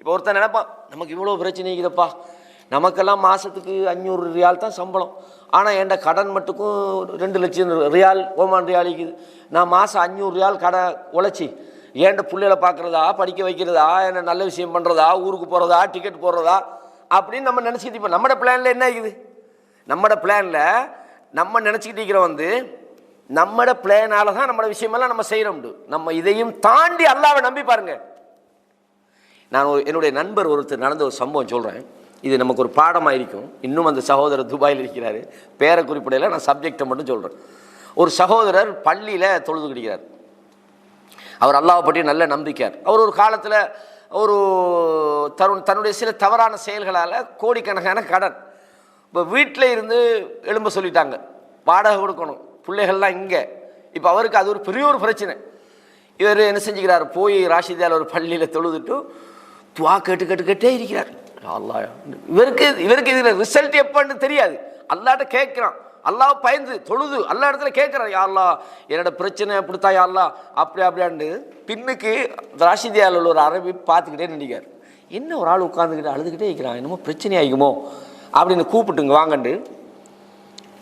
இப்போ ஒருத்தன் நினைப்பான், நமக்கு இவ்வளோ பிரச்சனை இருக்குதப்பா, நமக்கெல்லாம் மாதத்துக்கு 500 ரியால் தான் சம்பளம், ஆனால் என்கிட்ட கடன் மட்டுக்கும் 2 லட்சம் ரியால் ஓமான் ரியால் இருக்குது. நான் மாதம் 500 ரியால் கடை உழைச்சி ஏன்ட பிள்ளைகளை பார்க்குறதா, படிக்க வைக்கிறதா, என்ன நல்ல விஷயம் பண்ணுறதா, ஊருக்கு போகிறதா, டிக்கெட் போடுறதா அப்படின்னு நம்ம நினச்சிக்கிட்டு இப்போ நம்மட பிளானில் என்ன இருக்குது? நம்மட பிளானில் நம்ம நினச்சிக்கிட்டு இருக்கிறோம் நம்மட பிளானால தான் நம்மளோட விஷயமெல்லாம் நம்ம செய்கிறோம். நம்ம இதையும் தாண்டி அல்லாவை நம்பி பாருங்க. நான் என்னுடைய நண்பர் ஒருத்தர் நடந்த ஒரு சம்பவம் சொல்கிறேன். இது நமக்கு ஒரு பாடமாக இருக்கும். இன்னும் அந்த சகோதரர் துபாயில் இருக்கிறாரு, பேரை குறிப்பிடையில், நான் சப்ஜெக்டை மட்டும் சொல்கிறேன். ஒரு சகோதரர் பள்ளியில் தொழுது கிடைக்கிறார். அவர் அல்லாஹ்வை பற்றி நல்ல நம்பிக்கையார். அவர் ஒரு காலத்தில் ஒரு தன்னுடைய சில தவறான செயல்களால் கோடிக்கணக்கான கடன். இப்போ வீட்டில் இருந்து எழும்ப சொல்லிட்டாங்க, வாடகை கொடுக்கணும், பிள்ளைகள்லாம் இங்கே. இப்போ அவருக்கு அது ஒரு பெரிய ஒரு பிரச்சனை. இவர் என்ன செஞ்சுக்கிறார், போய் ராஷிதால் ஒரு பள்ளியில் தொழுதுட்டு துவா கேட்டே இருக்கிறார். அல்லாஹ் இவருக்கு இதில் ரிசல்ட் எப்போன்னு தெரியாது. அல்லாட்ட கேட்குறான், அல்லாஹ் பயந்து தொழுது அல்லா இடத்துல கேட்குறான், யா அல்லாஹ் என்னோட பிரச்சனை எப்படித்தா யா அல்லாஹ் அப்படியாண்டு. பின்னுக்கு ராஷிதியால் உள்ள ஒரு அரபி பார்த்துக்கிட்டே நினைக்கார். என்ன ஒரு ஆள் உட்காந்துக்கிட்டு அழுதுகிட்டே இருக்கிறான், என்னமோ பிரச்சனை ஆகிக்குமோ அப்படின்னு கூப்பிட்டுங்க வாங்கண்டு.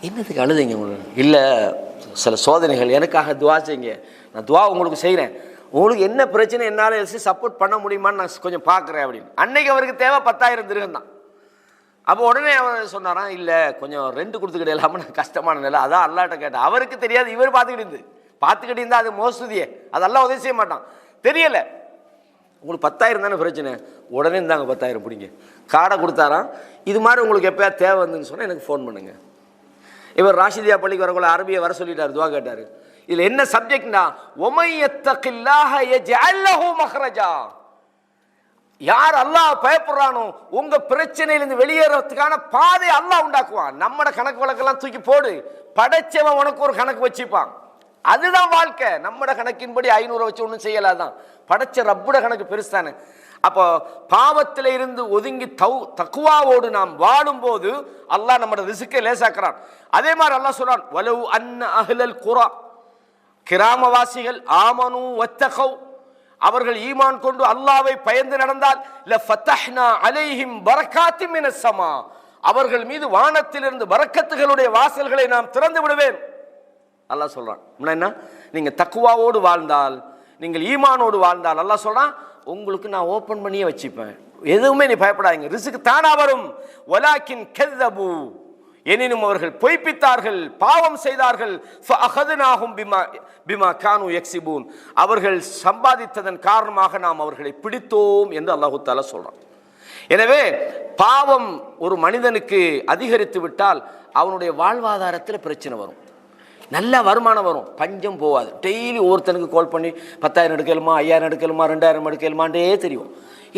என்னதுக்கு அழுதுங்க? இல்லை சில சோதனைகள், எனக்காக துவா செய்யுங்க, நான் துவா உங்களுக்கு செய்கிறேன், உங்களுக்கு என்ன பிரச்சனை என்னால் சப்போர்ட் பண்ண முடியுமான்னு நான் கொஞ்சம் பார்க்குறேன் அப்படின்னு. அன்னைக்கு அவருக்கு தேவை 10,000 திரகம் தான். அப்போ உடனே அவர் சொன்னாராம், இல்லை கொஞ்சம் ரெண்ட் கொடுத்துக்கிட்டே இல்லாமல் நான் கஷ்டமான நிலை, அதான் அல்லாட்ட கேட்டேன். அவருக்கு தெரியாது, இவர் பார்த்துக்கிட்டு இருந்தால் அது மோசதியே, அதெல்லாம் உதவி செய்ய மாட்டான். தெரியலை, உங்களுக்கு 10,000 தானே பிரச்சனை, உடனே இருந்தாங்க 10,000 பிடிங்க. கார்டை கொடுத்தாராம், இது மாதிரி உங்களுக்கு எப்போயா தேவை வந்துன்னு சொன்னால் எனக்கு ஃபோன் பண்ணுங்க. இவர் ராஷிதியா பள்ளிக்கு வரக்குள்ள அரபியை வர சொல்லிட்டார், துவா கேட்டார். இதில் என்ன சப்ஜெக்ட்னா, ஒமையத்தகில்லாஹ யஜ்அல் லஹு மக்ரஜா. யார் அல்லாஹ் பயப்படுறானோ உங்க பிரச்சனையிலிருந்து வெளியேறதுக்கான பாதை அல்லாஹ் உண்டாக்குவான். நம்மட கணக்கு வழக்கெல்லாம் தூக்கி போடு, படைச்சவன் உனக்கு ஒரு கணக்கு வச்சுப்பான். அதுதான் வாழ்க்கை. நம்மட கணக்கின்படி 500 வச்சு ஒன்றும் செய்யலாதான், படைச்ச ரப்புட கணக்கு பெருசானு. அப்போ பாவத்தில் இருந்து ஒதுங்கி தக்குவாவோடு நாம் வாழும் போது அல்லாஹ் நம்மட ரிஸ்கை லேசாக்குறான். அதே மாதிரி அல்லாஹ் சொல்றான், வலவு அன்ன அஹ்லல் குரா, கிராமவாசிகள் ஆமனு வத்தகௌ, அவர்கள் ஈமான் கொண்டு அல்லாஹ்வை பயந்து நடந்தால், லஃபதஹ்னா அலைஹிம் பரக்காத்தின் மினஸ் ஸமா, அவர்கள் மீது வானத்திலிருந்து பரக்கத்துகளுடைய வாசல்களை நாம் திறந்து விடுவேன். அல்லாஹ் சொல்றான். என்ன, நீங்க தக்குவாவோடு வாழ்ந்தால், நீங்கள் ஈமானோடு வாழ்ந்தால், அல்லாஹ் சொல்றான், உங்களுக்கு நான் ஓபன் பண்ணியே வச்சுப்பேன், எதுவுமே நீ பயப்படாதீங்க, ரிஸ்க் தானா வரும். வலாக்கின் கذبு, எனினும் அவர்கள் பொய்ப்பித்தார்கள், பாவம் செய்தார்கள். ஃபஅഖذனாஹும் பிமா கானூ யக்ஸிபூன், அவர்கள் சம்பாதித்ததன் காரணமாக நாம் அவர்களை பிடித்தோம் என்று அல்லாஹ் தஆலா சொல்றான். எனவே பாவம் ஒரு மனிதனுக்கு அதிகரித்து விட்டால் அவனுடைய வாழ்வாதாரத்தில் பிரச்சனை வரும், நல்ல வருமானம் வரும், பஞ்சம் போகாது. டெய்லி ஒவ்வொருத்தனுக்கு கால் பண்ணி 10,000 எடுக்கலுமா, 5,000 எடுக்கலுமா, 2,000 எடுக்கலுமாண்டே தெரியும்.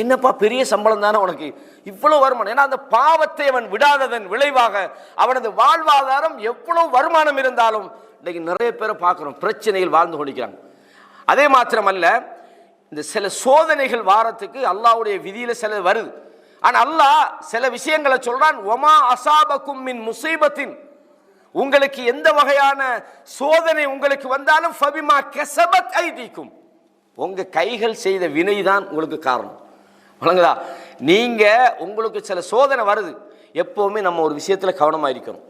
என்னப்பா பெரிய சம்பளம் தானே உனக்கு, இவ்வளவு வருமானம். ஏன்னா அந்த பாவத்தை அவன் விடாததன் விளைவாக அவனது வாழ்வாதாரம் எவ்வளவு வருமானம் இருந்தாலும் இன்னைக்கு நிறைய பேரை பார்க்குறோம் பிரச்சனையில் வாழ்ந்து கொண்டிருக்கிறாங்க. அதே மாத்திரமல்ல, இந்த சில சோதனைகள் வாரத்துக்கு அல்லாஹ்வுடைய விதியில சில வருது. ஆனால் அல்லாஹ் சில விஷயங்களை சொல்றான், ஒமா அசாபக்கும் மின் முசீபத்தின், உங்களுக்கு எந்த வகையான சோதனை உங்களுக்கு வந்தாலும் ஃபபிமா கஸபத் ஐதீக்கும், உங்க கைகள் செய்த வினைதான் உங்களுக்கு காரணம். வழங்குதா? நீங்க உங்களுக்கு சில சோதனை வருது, எப்பவுமே நம்ம ஒரு விஷயத்துல கவனமா இருக்கணும்.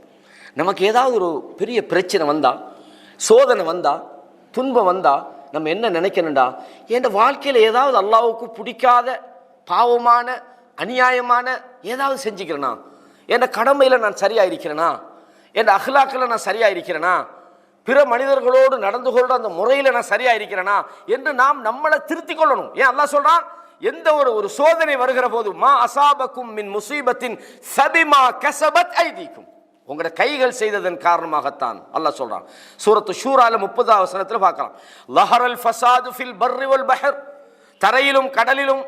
நமக்கு ஏதாவது ஒரு பெரிய பிரச்சனை வந்தா, சோதனை வந்தா, துன்பம் வந்தா, நம்ம என்ன நினைக்கணும்டா, என் வாழ்க்கையில ஏதாவது அல்லாஹ்வுக்கு பிடிக்காத பாவமான அநியாயமான ஏதாவது செஞ்சுக்கிறேனா, என் கடமையில நான் சரியா இருக்கிறேனா, என் அஹ்லாக்கில் நான் சரியா இருக்கிறேனா, பிற மனிதர்களோடு நடந்து கொள்ற அந்த முறையில் நான் சரியா இருக்கிறேனா என்று நாம் நம்மளை திருத்திக் கொள்ளணும். ஏன் அல்லாஹ் சொல்றான், எந்த ஒரு சோதனை வருகிற போது, மா அசாபக்கும் மின் முசீபத்தின் ஃபபிமா கஸபத் ஐதீக்கும், உங்களோட கைகள் செய்ததன் காரணமாகத்தான் அல்லாஹ் சொல்றான். சூரத்து ஷூரால 30வது வசனத்தில் பார்க்கலாம், லஹரல் ஃபஸாது ஃபில் பர்ரி வல் பஹர், தரையிலும் கடலிலும்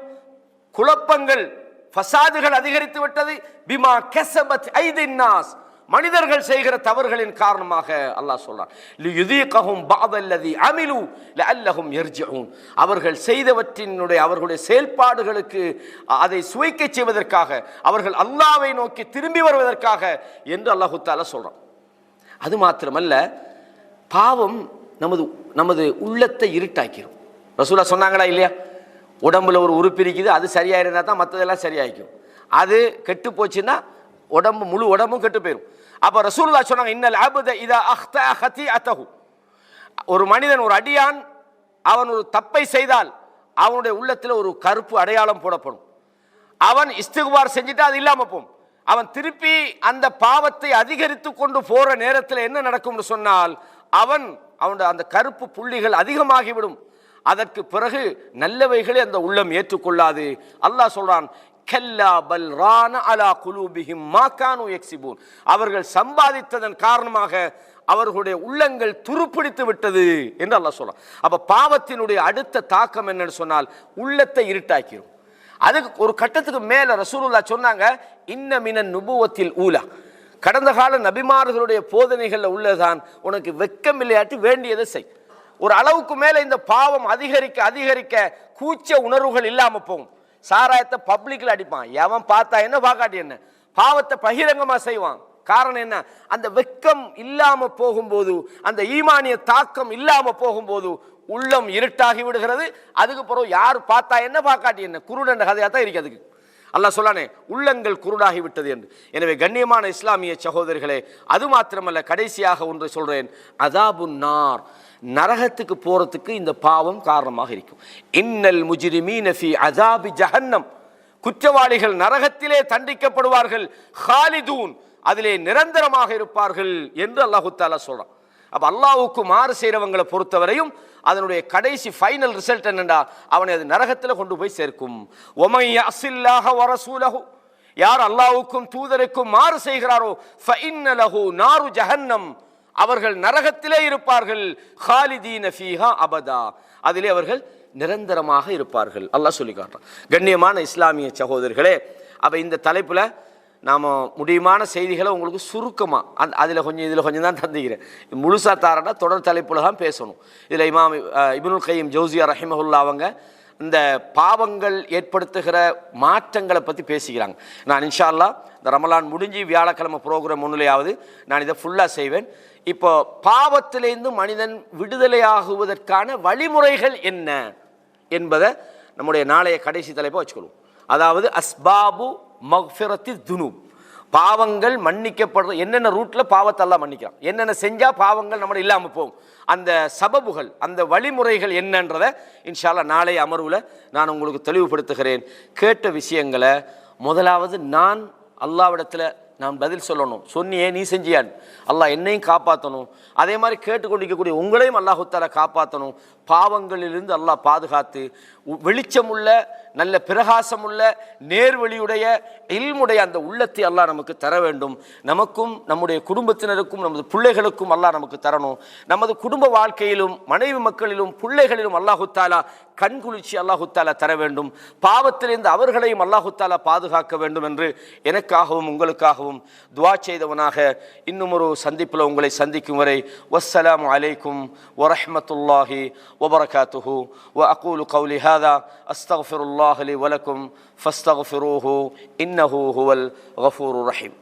குழப்பங்கள் ஃபஸாதுகள் அதிகரித்து விட்டது. பிமா கஸபத் ஐதின் நாஸ், மனிதர்கள் செய்கிற தவறுகளின் காரணமாக அல்லாஹ் சொல்றான். லியுதீகஹும் பஅதல்லதி அமிலு லஅல்லஹும் யர்ஜிஊன், அவர்கள் செய்தவற்றினுடைய அவர்களுடைய செயல்பாடுகளுக்கு அதை சுவைக்க செய்வதற்காக, அவர்கள் அல்லாஹ்வை நோக்கி திரும்பி வருவதற்காக என்று அல்லாஹ் தஆலா சொல்றான். அது மாத்திரமல்ல, பாவம் நமது உள்ளத்தை இருட்டாக்கிடும். ரசூலுல்லாஹ் சொன்னாங்களா இல்லையா, உடம்புல ஒரு உறுப்பு இருக்குது, அது சரியாயிருந்தா தான் மற்றதெல்லாம் சரியாயிக்கும். அது கெட்டு போச்சுன்னா உடம்பு முழு உடம்பும் கெட்டு போயிடும். அப்ப ரசூலுல்லாஹ் சொன்னாங்க, இன்னல் அப்த இதா அக்தா ஹதீஅத்தஹு, ஒரு மனிதன், ஒரு அடியான், அவன் ஒரு தப்பை செய்தால் அவனுடைய உள்ளத்தில் ஒரு கருப்பு அடையாளம் போடப்படும். அவன் இஸ்திக்பார் செஞ்சுட்டு அது இல்லாம போகும். அவன் திருப்பி அந்த பாவத்தை அதிகரித்து கொண்டு போற நேரத்தில் என்ன நடக்கும்னு சொன்னால், அவனுடைய அந்த கருப்பு புள்ளிகள் அதிகமாகிவிடும். அதற்கு பிறகு நல்லவைகளை அந்த உள்ளம் ஏற்றுக்கொள்ளாது. அல்லாஹ் சொல்றான், கல்லா பல் ரான அலா குலூபிஹிம் மா கானூ யக்ஸிபூன், அவர்கள் சம்பாதித்ததன் காரணமாக அவர்களுடைய உள்ளங்கள் துருப்பிடித்து விட்டது என்று அல்லாஹ் சொல்றான். அப்ப பாவத்தினுடைய அடுத்த தாக்கம் என்னன்னு சொன்னால் உள்ளத்தை இருட்டாக்கிடும். அதுக்கு ஒரு கட்டத்துக்கு மேல ரசூலுல்லாஹ் சொன்னாங்க, இன்ன மினன் நுபுவத்தில் ஊலா, கடந்த கால நபிமார்களுடைய போதனைகள்ல உள்ளதான், உனக்கு வெக்கம் இல்லையாட்டி வேண்டியதை செய். ஒரு அளவுக்கு மேல இந்த பாவம் அதிகரிக்க அதிகரிக்க கூச்ச உணர்வுகள் இல்லாம போகும். சாராயத்தை பப்ளிக்ல அடிப்பான், எவன் பார்த்தா என்ன பார்க்காட்டி என்ன, பாவத்தை பகிரங்கமா செய்வான். காரணம் என்ன? அந்த வெக்கம் இல்லாம போகும்போது, அந்த ஈமானிய தாக்கம் இல்லாம போகும்போது உள்ளம் இருட்டாகி விடுகிறது. அதுக்கு பிறகு யார் பார்த்தா என்ன பார்க்காட்டி என்ன, குருடன் கதையா தான் இருக்கு. அதுக்கு அல்லாஹ் சொல்லானே, உள்ளங்கள் குருடாகி விட்டது என்று. எனவே கண்ணியமான இஸ்லாமிய சகோதரிகளே, அது மாத்திரமல்ல, கடைசியாக ஒன்று சொல்றேன், அதாபுன் நார், நரகத்துக்கு போறதுக்கு இந்த பாவம் காரணமாக இருக்கும். இன்னல் முஜ்ரிமீன ஃபீ அஸாபி ஜஹன்னம், குற்றவாளிகள் நரகத்திலே தண்டிக்கப்படுவார்கள், ஹாலிதூன், அதிலே நிரந்தரமாக இருப்பார்கள் என்று அல்லாஹு தஆலா சொல்றான். அப்ப அல்லாஹ்வுக்கு மாறு செய்றவங்களை பொறுத்தவரையும் அதனுடைய கடைசி ஃபைனல் ரிசல்ட் என்னண்டா, அவனை அது நரகத்தில் கொண்டு போய் சேர்க்கும். ஒமை யஸில்லாஹ வ ரசூலஹு, யார் அல்லாஹ்வுக்கும் தூதருக்கும் மாறு செய்கிறாரோ, ஃபஇன்ன லஹு நாரு ஜஹன்னம், அவர்கள் நரகத்திலே இருப்பார்கள், ஹாலிதீன ஃபீஹா அபதா, அதிலே அவர்கள் நிரந்தரமாக இருப்பார்கள். அல்லாஹ் சொல்லி காட்டுறான். கண்ணியமான இஸ்லாமிய சகோதரர்களே, அப்ப இந்த தலைப்புல நாம் முடியுமான செய்திகளை உங்களுக்கு சுருக்கமாக அதில் கொஞ்சம் இதில் கொஞ்சம் தான் தந்துக்கிறேன். முழுசா தாரண்டா தொடர் தலைப்புல தான் பேசணும். இதில் இமாம் இப்னுல் கையிம் ஜௌசியா ரஹிமஹுல்லா அவங்க இந்த பாவங்கள் ஏற்படுத்துகிற மாற்றங்களை பற்றி பேசிக்கிறாங்க. நான் இன்ஷா அல்லாஹ் இந்த ரமலான் முடிஞ்சு வியாழக்கிழமை ப்ரோக்ராம் முன்னிலையாவது நான் இதை ஃபுல்லாக செய்வேன். இப்போ பாவத்திலேருந்து மனிதன் விடுதலையாகுவதற்கான வழிமுறைகள் என்ன என்பதை நம்முடைய நாளைய கடைசி தலைப்பை வச்சுக்கொள்வோம். அதாவது அஸ்பாபு மக்ஃபிரத்தி துனூப், பாவங்கள் மன்னிக்கப்படுற என்னென்ன ரூட்ல பாவத்தை எல்லாம் மன்னிக்கிறான், என்னென்ன செஞ்சா பாவங்கள் நம்ம இல்லாமல் போகும், அந்த சபபுகள், அந்த வழிமுறைகள் என்னன்றதை இன்ஷா அல்லாஹ் நாளைய அமர்வுல நான் உங்களுக்கு தெளிவுபடுத்துகிறேன். கேட்ட விஷயங்களை முதலாவது நான் அல்லாஹ்விடத்துல நான் பதில் சொல்லணும். சொன்னியே நீ செஞ்சியான், அல்லாஹ் என்னையும் காப்பாற்றணும், அதே மாதிரி கேட்டுக்கொண்டிருக்கக்கூடிய உங்களையும் அல்லாஹு தஆலா காப்பாற்றணும். பாவங்களிலிருந்து அல்லாஹ் பாதுகாத்து வெளிச்சமுள்ள நல்ல பிரகாசமுள்ள நேர்வழியுடைய இல்முடைய அந்த உள்ளத்தை அல்லாஹ் நமக்கு தர வேண்டும். நமக்கும் நம்முடைய குடும்பத்தினருக்கும் நமது பிள்ளைகளுக்கும் அல்லாஹ் நமக்கு தரணும். நமது குடும்ப வாழ்க்கையிலும் மனைவி மக்களிலும் பிள்ளைகளிலும் அல்லாஹு தஆலா கண்குளிர்ச்சி அல்லாஹு தஆலா தர வேண்டும். பாவத்திலிருந்து அவர்களையும் அல்லாஹு தஆலா பாதுகாக்க வேண்டும் என்று எனக்காகவும் உங்களுக்காகவும் துஆ செய்தவனாக இன்னும் ஒரு சந்திப்பில் உங்களை சந்திக்கும் வரை வஸ்ஸலாமு அலைக்கும் வரஹ்மத்துல்லாஹி வபரகாத்துஹு வ அகூலு கௌலி ஹாதா அஸ்தக்ஃபிருல்லாஹ லி வலக்கும் ஃபஸ்தக்ஃபிரூஹு இன்னஹு ஹுவல் கஃபூருர் ரஹீம்.